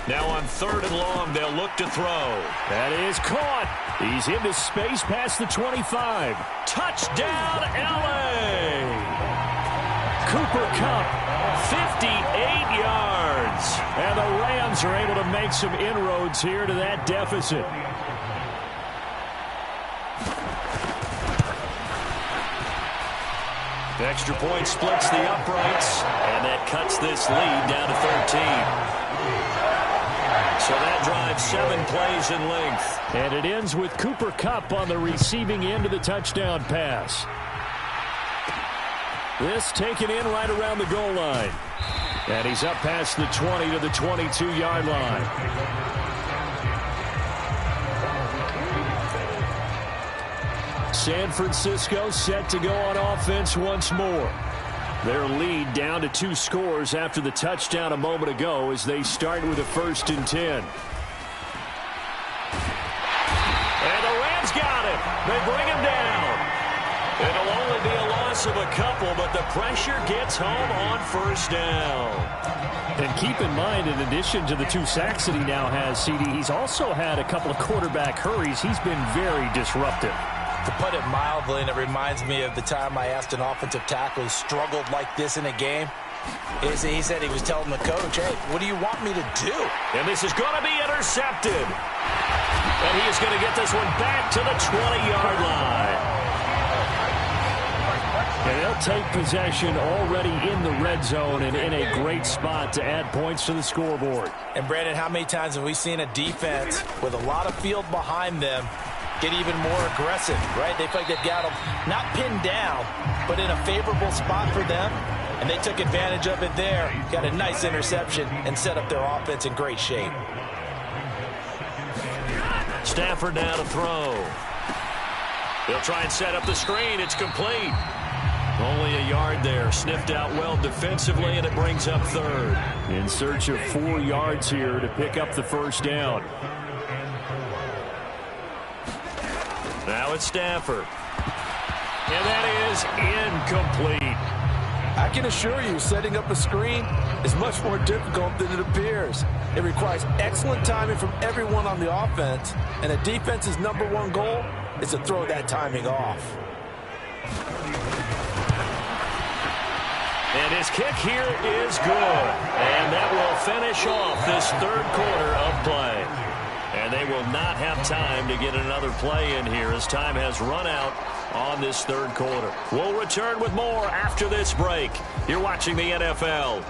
Now on 3rd and long, they'll look to throw. That is caught. He's into space past the 25. Touchdown, L.A. Cooper Kupp, 58 yards. and the Rams are able to make some inroads here to that deficit. The extra point splits the uprights, and that cuts this lead down to 13. So that drives 7 plays in length. And it ends with Cooper Kupp on the receiving end of the touchdown pass. This taken in right around the goal line. And he's up past the 20 to the 22-yard line. San Francisco set to go on offense once more. Their lead down to 2 scores after the touchdown a moment ago as they start with a 1st and 10. And the Rams got him. They bring him down. It'll only be a loss of a couple, but the pressure gets home on 1st down. And keep in mind, in addition to the 2 sacks that he now has, CD, he's also had a couple of quarterback hurries. He's been very disruptive. To put it mildly, and it reminds me of the time I asked an offensive tackle who struggled like this in a game. He said he was telling the coach, hey, what do you want me to do? And this is going to be intercepted. And he is going to get this one back to the 20-yard line. And they'll take possession already in the red zone and in a great spot to add points to the scoreboard. And, Brandon, how many times have we seen a defense with a lot of field behind them get even more aggressive, right? They feel like they've got them not pinned down, but in a favorable spot for them, and they took advantage of it there, got a nice interception, and set up their offense in great shape. Stafford now to throw. They'll try and set up the screen. It's complete. Only a yard there. Sniffed out well defensively, and it brings up 3rd. In search of 4 yards here to pick up the 1st down. Now it's Stafford. And that is incomplete. I can assure you, setting up a screen is much more difficult than it appears. It requires excellent timing from everyone on the offense, and a defense's #1 goal is to throw that timing off. And his kick here is good. And that will finish off this 3rd quarter of play. And they will not have time to get another play in here as time has run out on this third quarter. We'll return with more after this break. You're watching the NFL.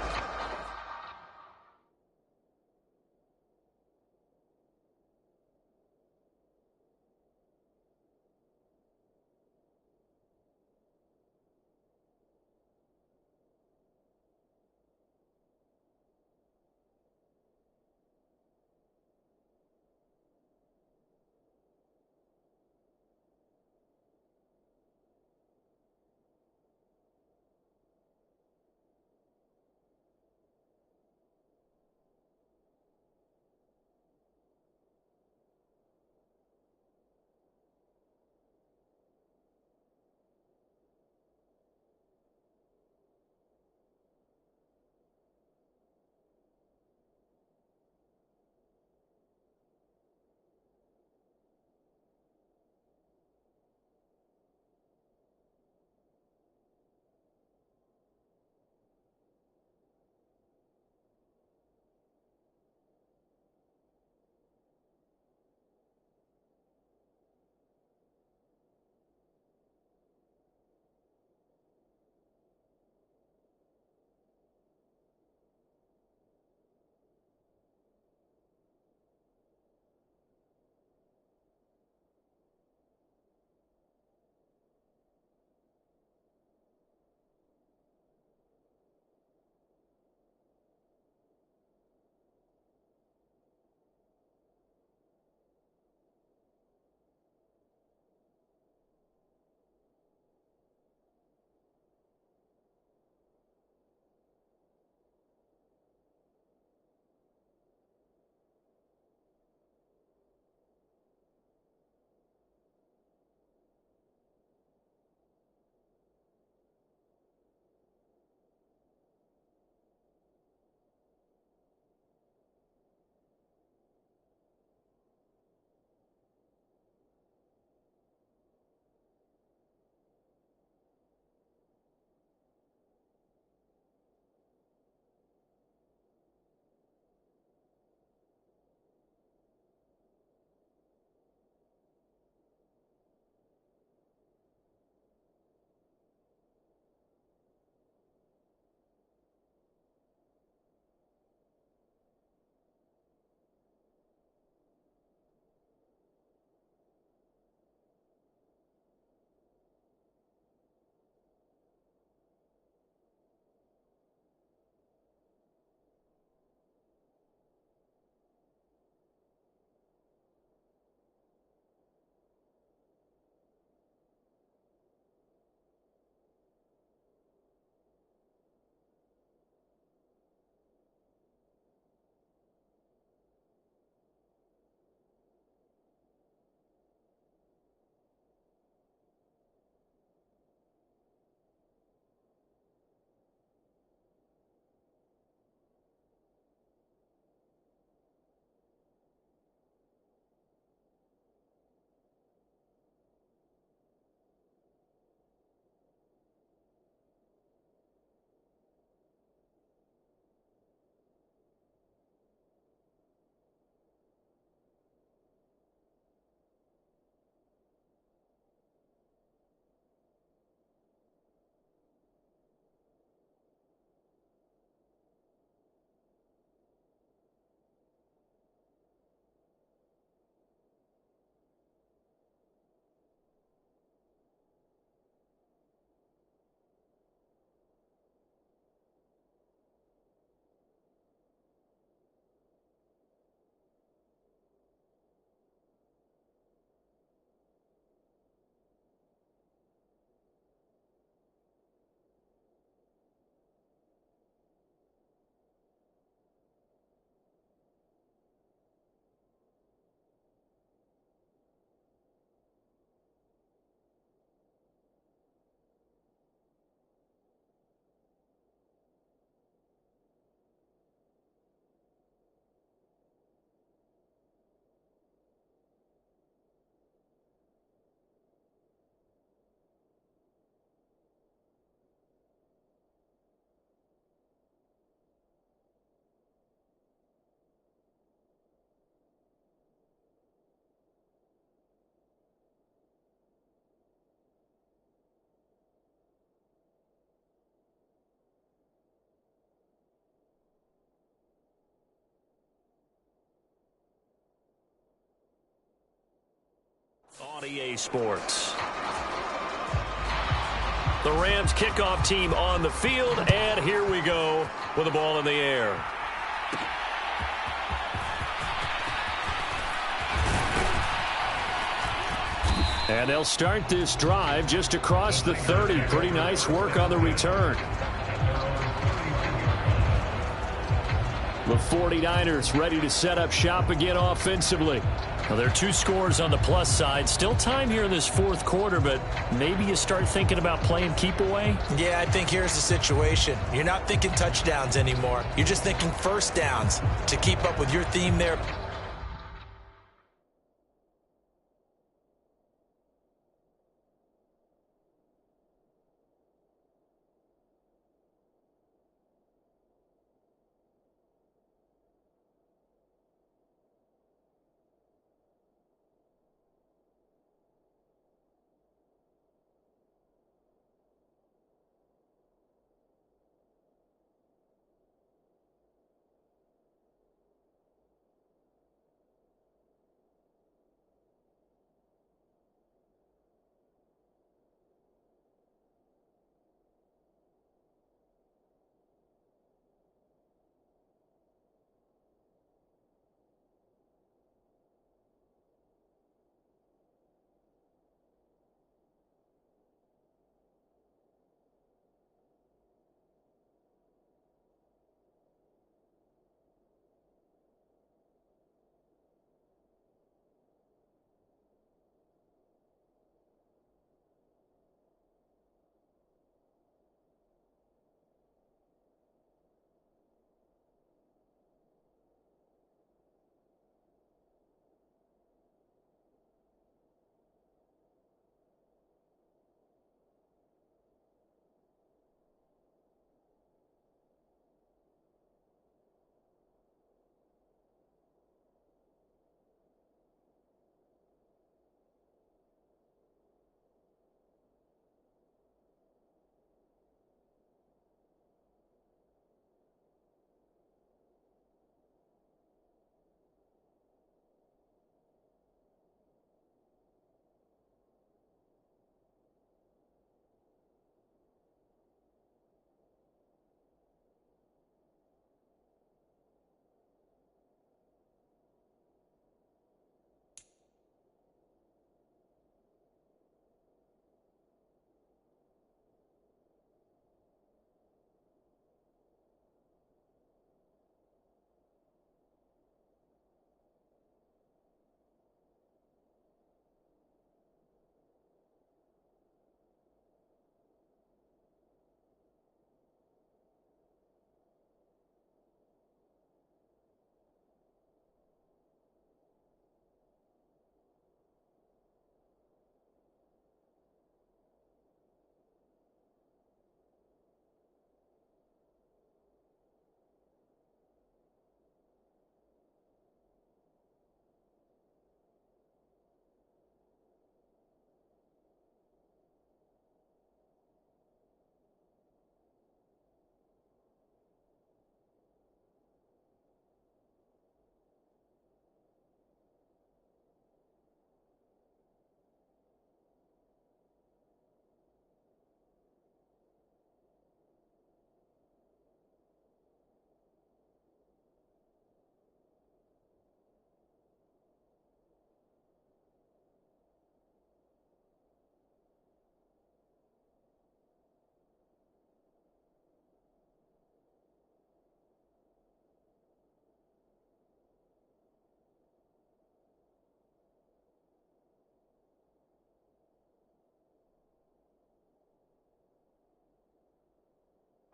On EA Sports. The Rams kickoff team on the field, and here we go with the ball in the air. And they'll start this drive just across the 30. Pretty nice work on the return. The 49ers ready to set up shop again offensively. Well, there are 2 scores on the plus side. Still time here in this fourth quarter, but maybe you start thinking about playing keep away? Yeah, I think here's the situation. You're not thinking touchdowns anymore. You're just thinking first downs to keep up with your theme there.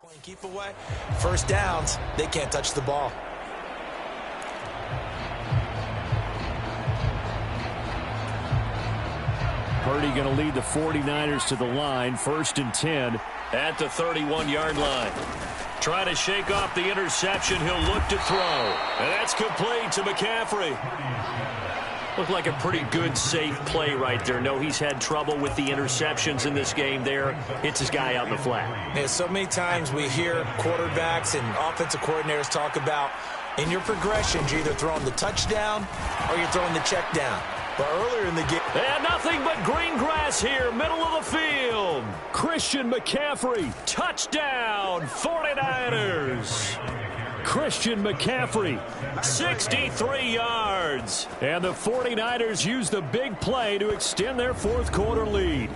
Playing keep away. First downs, they can't touch the ball. Purdy going to lead the 49ers to the line, 1st and 10. At the 31-yard line. Trying to shake off the interception. He'll look to throw. And that's complete to McCaffrey. Looked like a pretty good, safe play right there. No, he's had trouble with the interceptions in this game there. Hits his guy out in the flat. Yeah, so many times we hear quarterbacks and offensive coordinators talk about in your progressions, you're either throwing the touchdown or you're throwing the check down. But earlier in the game... And nothing but green grass here, middle of the field. Christian McCaffrey. Touchdown, 49ers. Christian McCaffrey. 63 yards. And the 49ers use the big play to extend their fourth quarter lead.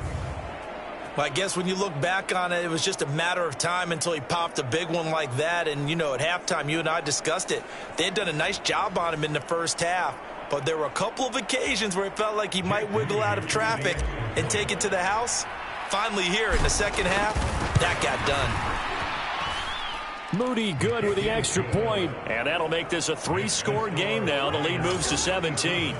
Well, I guess when you look back on it, it was just a matter of time until he popped a big one like that. And, you know, at halftime, you and I discussed it. They had done a nice job on him in the first half. But there were a couple of occasions where it felt like he might wiggle out of traffic and take it to the house. Finally here in the second half, that got done. Moody good with the extra point. And that'll make this a 3-score game now. The lead moves to 17.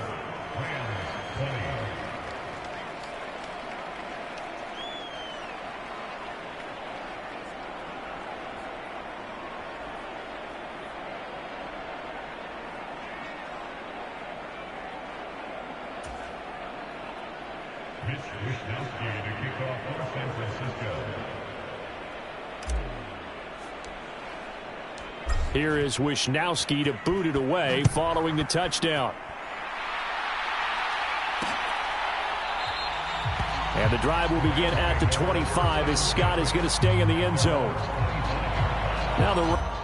Here is Wisnowski to boot it away following the touchdown. And the drive will begin at the 25 as Scott is going to stay in the end zone. Now the...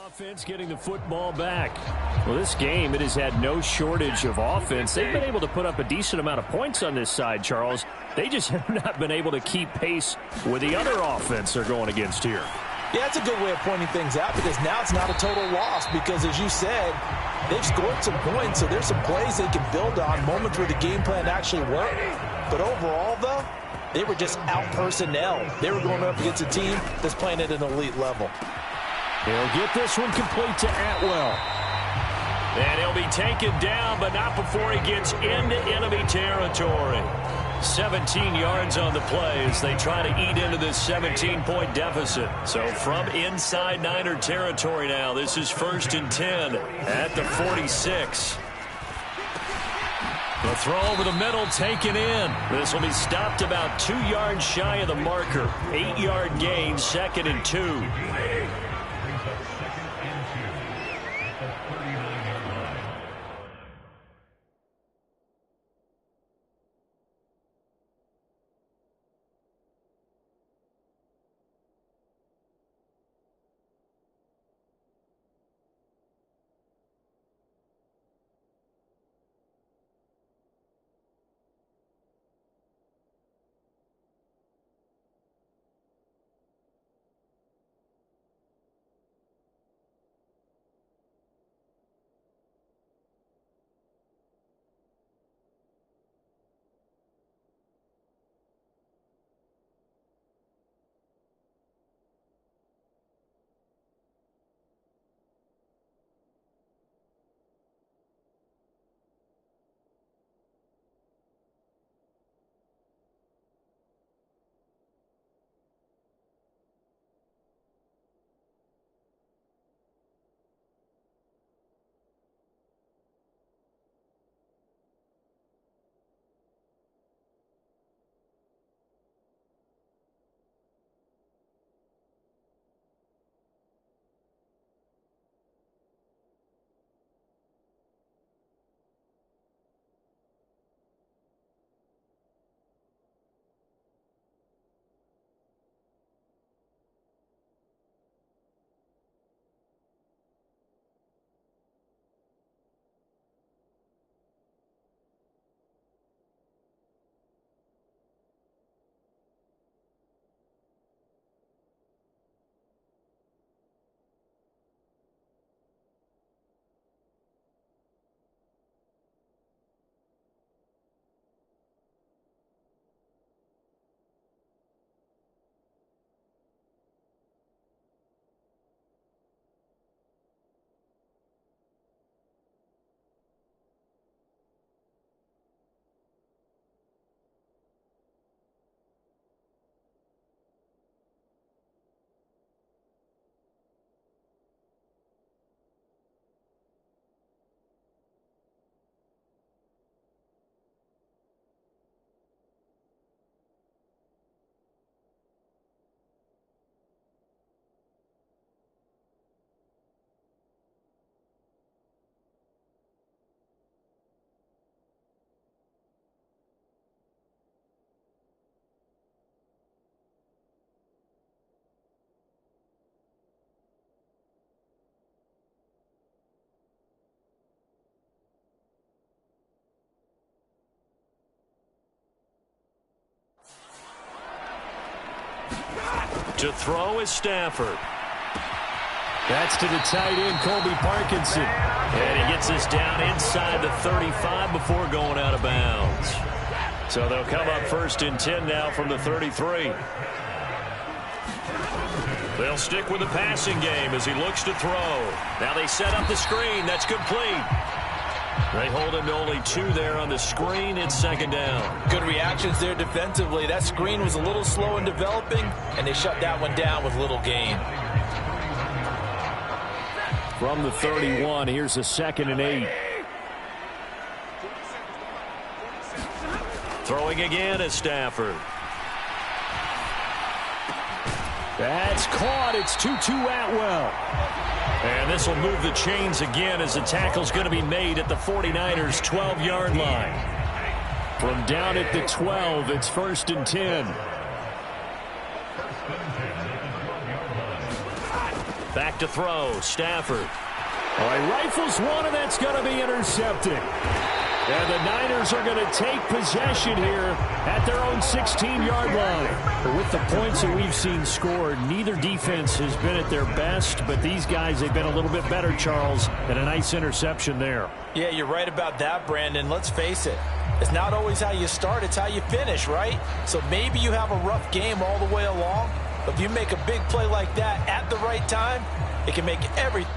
offense getting the football back. Well, this game, it has had no shortage of offense. They've been able to put up a decent amount of points on this side, Charles. They just have not been able to keep pace with the other offense they're going against here. Yeah, that's a good way of pointing things out because now it's not a total loss because, as you said, they've scored some points, so there's some plays they can build on, moments where the game plan actually worked. But overall, though, they were just out-personnel. They were going up against a team that's playing at an elite level. He'll get this one complete to Atwell. And he'll be taken down, but not before he gets into enemy territory. 17 yards on the play as they try to eat into this 17-point deficit. So from inside Niner territory now, this is 1st and 10 at the 46. The throw over the middle taken in. This will be stopped about 2 yards shy of the marker. 8-yard gain, 2nd and 2. To throw is Stafford. That's to the tight end, Colby Parkinson. And he gets this down inside the 35 before going out of bounds. So they'll come up 1st and 10 now from the 33. They'll stick with the passing game as he looks to throw. Now they set up the screen. That's complete. They hold him to only 2 there on the screen. It's 2nd down. Good reactions there defensively. That screen was a little slow in developing, and they shut that one down with little gain. From the 31, here's a 2nd and 8. Throwing again is Stafford. That's caught. It's 2-2 Atwell. And this will move the chains again as the tackle's going to be made at the 49ers' 12-yard line. From down at the 12, it's 1st and 10. Back to throw, Stafford. All right, rifles one, and that's going to be intercepted. And the Niners are going to take possession here at their own 16-yard line. But with the points that we've seen scored, neither defense has been at their best, but these guys, they've been a little bit better, Charles, and a nice interception there. Yeah, you're right about that, Brandon. Let's face it. It's not always how you start, it's how you finish, right? So maybe you have a rough game all the way along, but if you make a big play like that at the right time, it can make everything.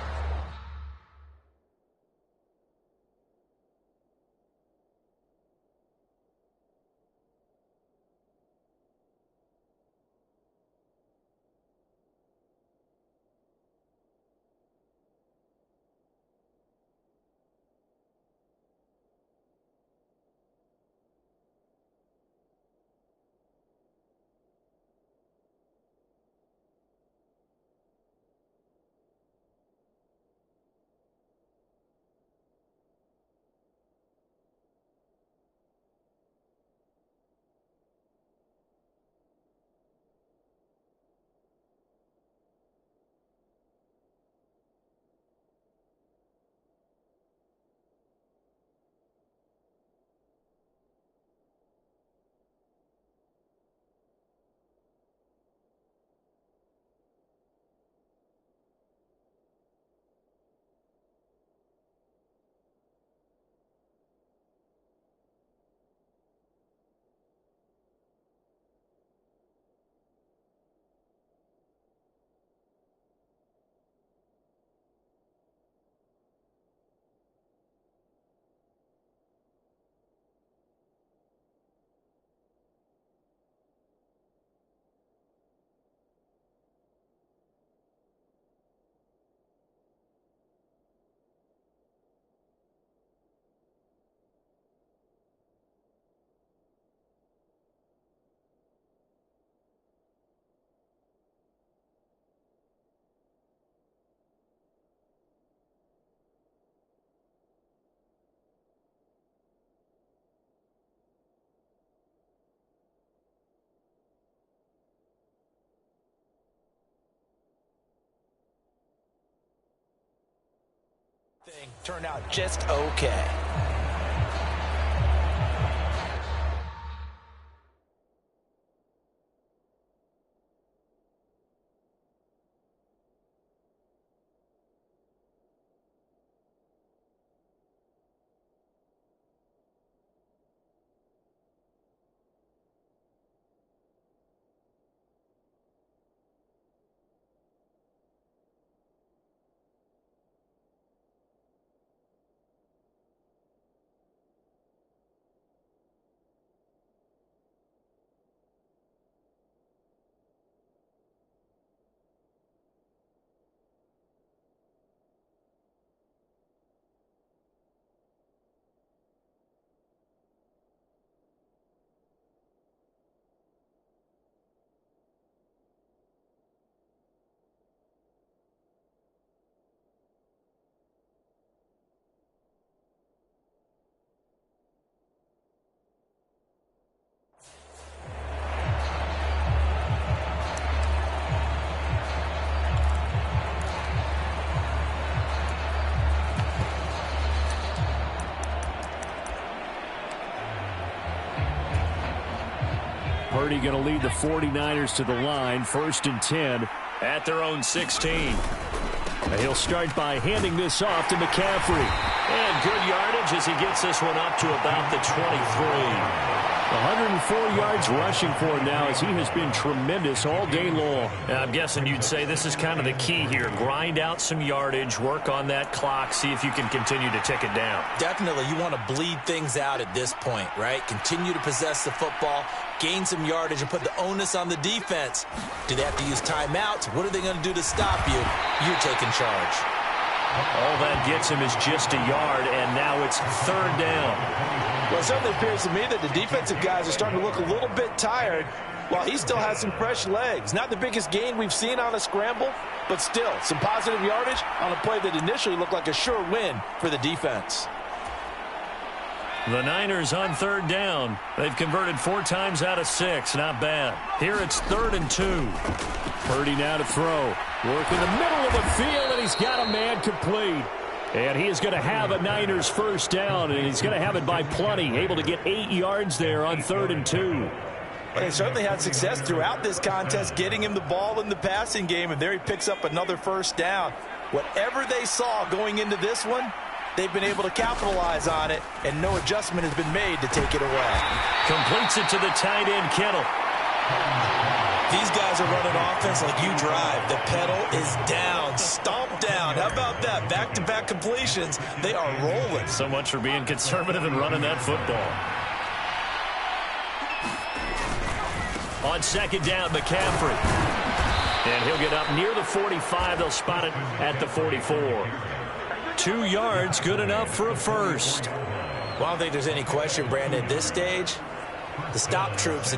Turned out just okay. Purdy going to lead the 49ers to the line, 1st and 10 at their own 16. He'll start by handing this off to McCaffrey. And good yardage as he gets this one up to about the 23. 104 yards rushing for him now as he has been tremendous all day long. I'm guessing you'd say this is kind of the key here. Grind out some yardage, work on that clock, see if you can continue to tick it down. Definitely, you want to bleed things out at this point, right? Continue to possess the football, gain some yardage, and put the onus on the defense. Do they have to use timeouts? What are they going to do to stop you? You're taking charge. All that gets him is just a yard, and now it's 3rd down. Well, it certainly appears to me that the defensive guys are starting to look a little bit tired while he still has some fresh legs. Not the biggest gain we've seen on a scramble, but still some positive yardage on a play that initially looked like a sure win for the defense. The Niners on 3rd down. They've converted 4 times out of 6. Not bad. Here it's 3rd and 2. Purdy now to throw. Work in the middle of the field, and he's got a man complete. And he is going to have a Niners 1st down, and he's going to have it by plenty. Able to get 8 yards there on 3rd and 2. They certainly had success throughout this contest getting him the ball in the passing game, and there he picks up another 1st down. Whatever they saw going into this one, they've been able to capitalize on it, and no adjustment has been made to take it away. Completes it to the tight end, Kittle. These guys are running offense like you drive. The pedal is down, stomp down. How about that? Back-to-back completions. They are rolling. So much for being conservative and running that football. On 2nd down, McCaffrey. And he'll get up near the 45. They'll spot it at the 44. 2 yards, good enough for a 1st. Well, I don't think there's any question, Brandon, at this stage, the stop troops...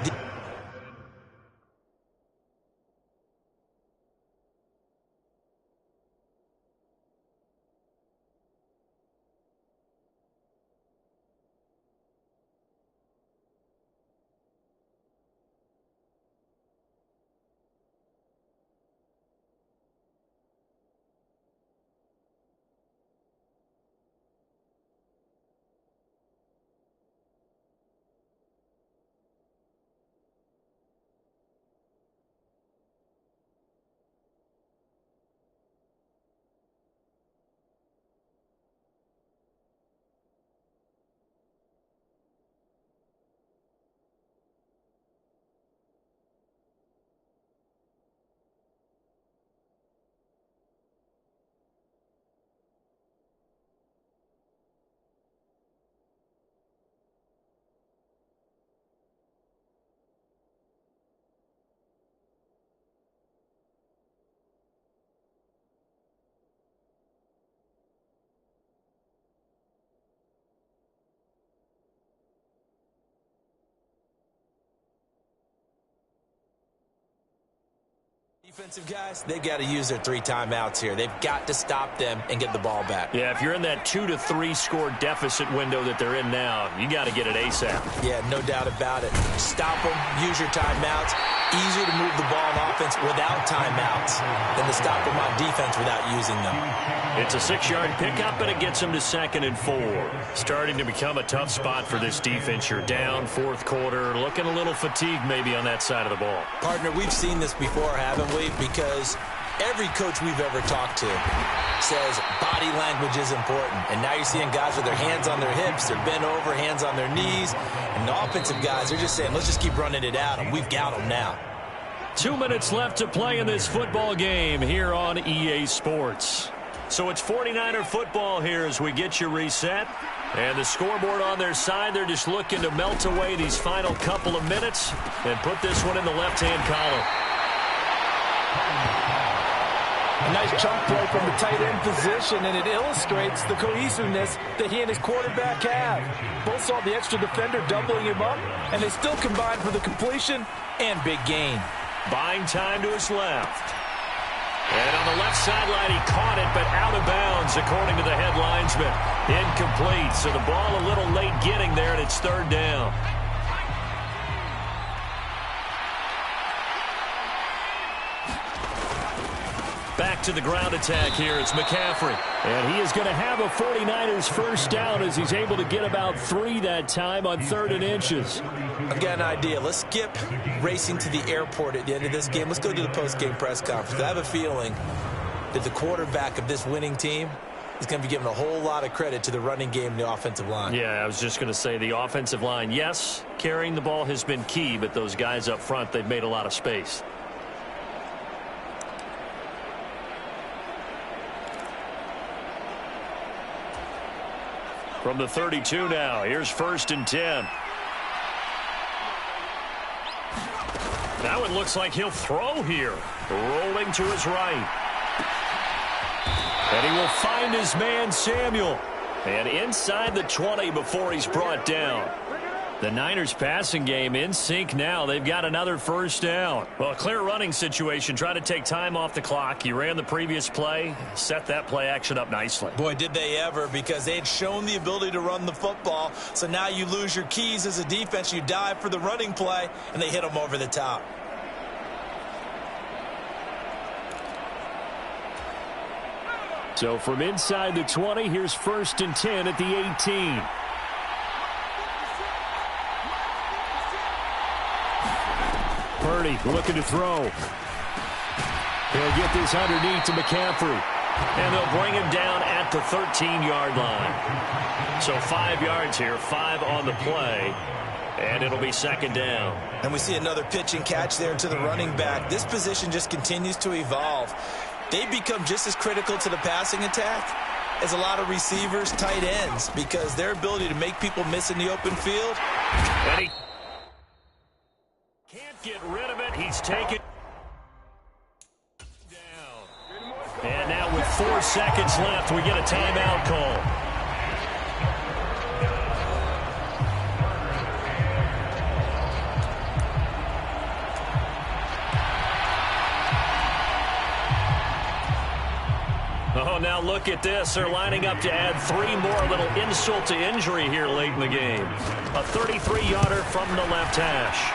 Defensive guys, they've got to use their 3 timeouts here. They've got to stop them and get the ball back. Yeah, if you're in that 2 to 3 score deficit window that they're in now, you got to get it ASAP. Yeah, no doubt about it. Stop them, use your timeouts. Easier to move the ball on offense without timeouts than to stop them on defense without using them. It's a 6-yard pickup, and it gets them to 2nd and 4. Starting to become a tough spot for this defense. You're down 4th quarter, looking a little fatigued maybe on that side of the ball. Partner, we've seen this before, haven't we? Because every coach we've ever talked to says body language is important. And now you're seeing guys with their hands on their hips, they're bent over, hands on their knees. And the offensive guys, they're just saying, let's just keep running it at them. We've got them now. 2 minutes left to play in this football game here on EA Sports. So it's 49er football here as we get you reset. And the scoreboard on their side, they're just looking to melt away these final couple of minutes and put this one in the left-hand column. A nice chunk play from the tight end position, and it illustrates the cohesiveness that he and his quarterback have. Both saw the extra defender doubling him up, and they still combined for the completion and big gain. Buying time to his left. And on the left sideline, he caught it, but out of bounds, according to the head linesman. Incomplete, so the ball a little late getting there, and it's 3rd down. Back to the ground attack here. It's McCaffrey. And he is going to have a 49ers first down as he's able to get about 3 that time on 3rd and inches. I've got an idea. Let's skip racing to the airport at the end of this game. Let's go to the post-game press conference. I have a feeling that the quarterback of this winning team is going to be giving a whole lot of credit to the running game and the offensive line. Yeah, I was just going to say the offensive line, yes, carrying the ball has been key, but those guys up front, they've made a lot of space. From the 32 now, here's 1st and 10. Now it looks like he'll throw here. Rolling to his right. And he will find his man, Samuel. And inside the 20 before he's brought down. The Niners passing game in sync now. They've got another first down. Well, a clear running situation. Try to take time off the clock. He ran the previous play, set that play action up nicely. Boy, did they ever, because they had shown the ability to run the football. So now you lose your keys as a defense. You dive for the running play, and they hit them over the top. So from inside the 20, here's 1st and 10 at the 18. Purdy looking to throw. He'll get this underneath to McCaffrey. And they'll bring him down at the 13-yard line. So 5 yards here, 5 on the play. And it'll be 2nd down. And we see another pitch and catch there to the running back. This position just continues to evolve. They become just as critical to the passing attack as a lot of receivers, tight ends, because their ability to make people miss in the open field. And he can't get rid of it. He's taken down. And now with 4 seconds left, we get a timeout call. Oh, now look at this. They're lining up to add 3 more. A little insult to injury here late in the game. A 33-yarder from the left hash.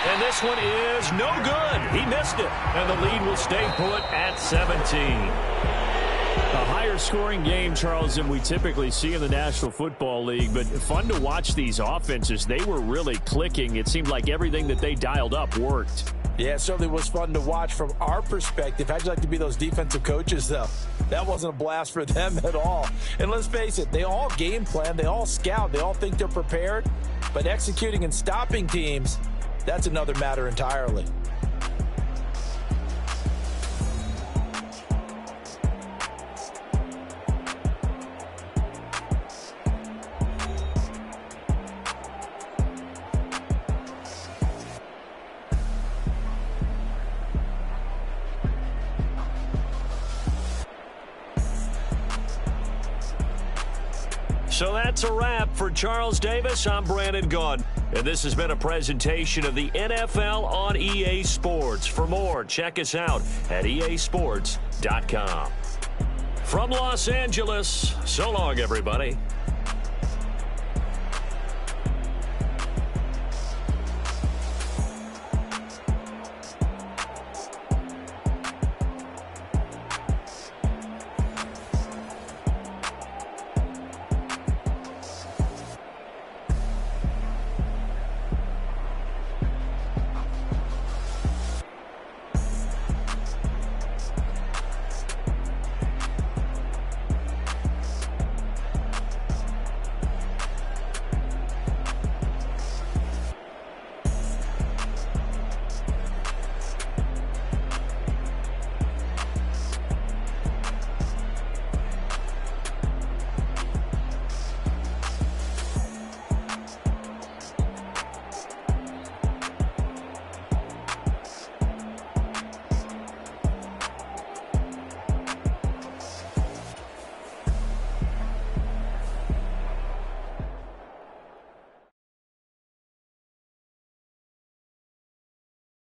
And this one is no good. He missed it. And the lead will stay put at 17. A higher scoring game, Charles, than we typically see in the National Football League. But fun to watch these offenses. They were really clicking. It seemed like everything that they dialed up worked. Yeah, it certainly was fun to watch from our perspective. How'd you like to be those defensive coaches, though? That wasn't a blast for them at all. And let's face it, they all game plan, they all scout, they all think they're prepared. But executing and stopping teams, that's another matter entirely. So that's a wrap for Charles Davis. I'm Brandon Gaudin. And this has been a presentation of the NFL on EA Sports. For more, check us out at easports.com. From Los Angeles, so long, everybody.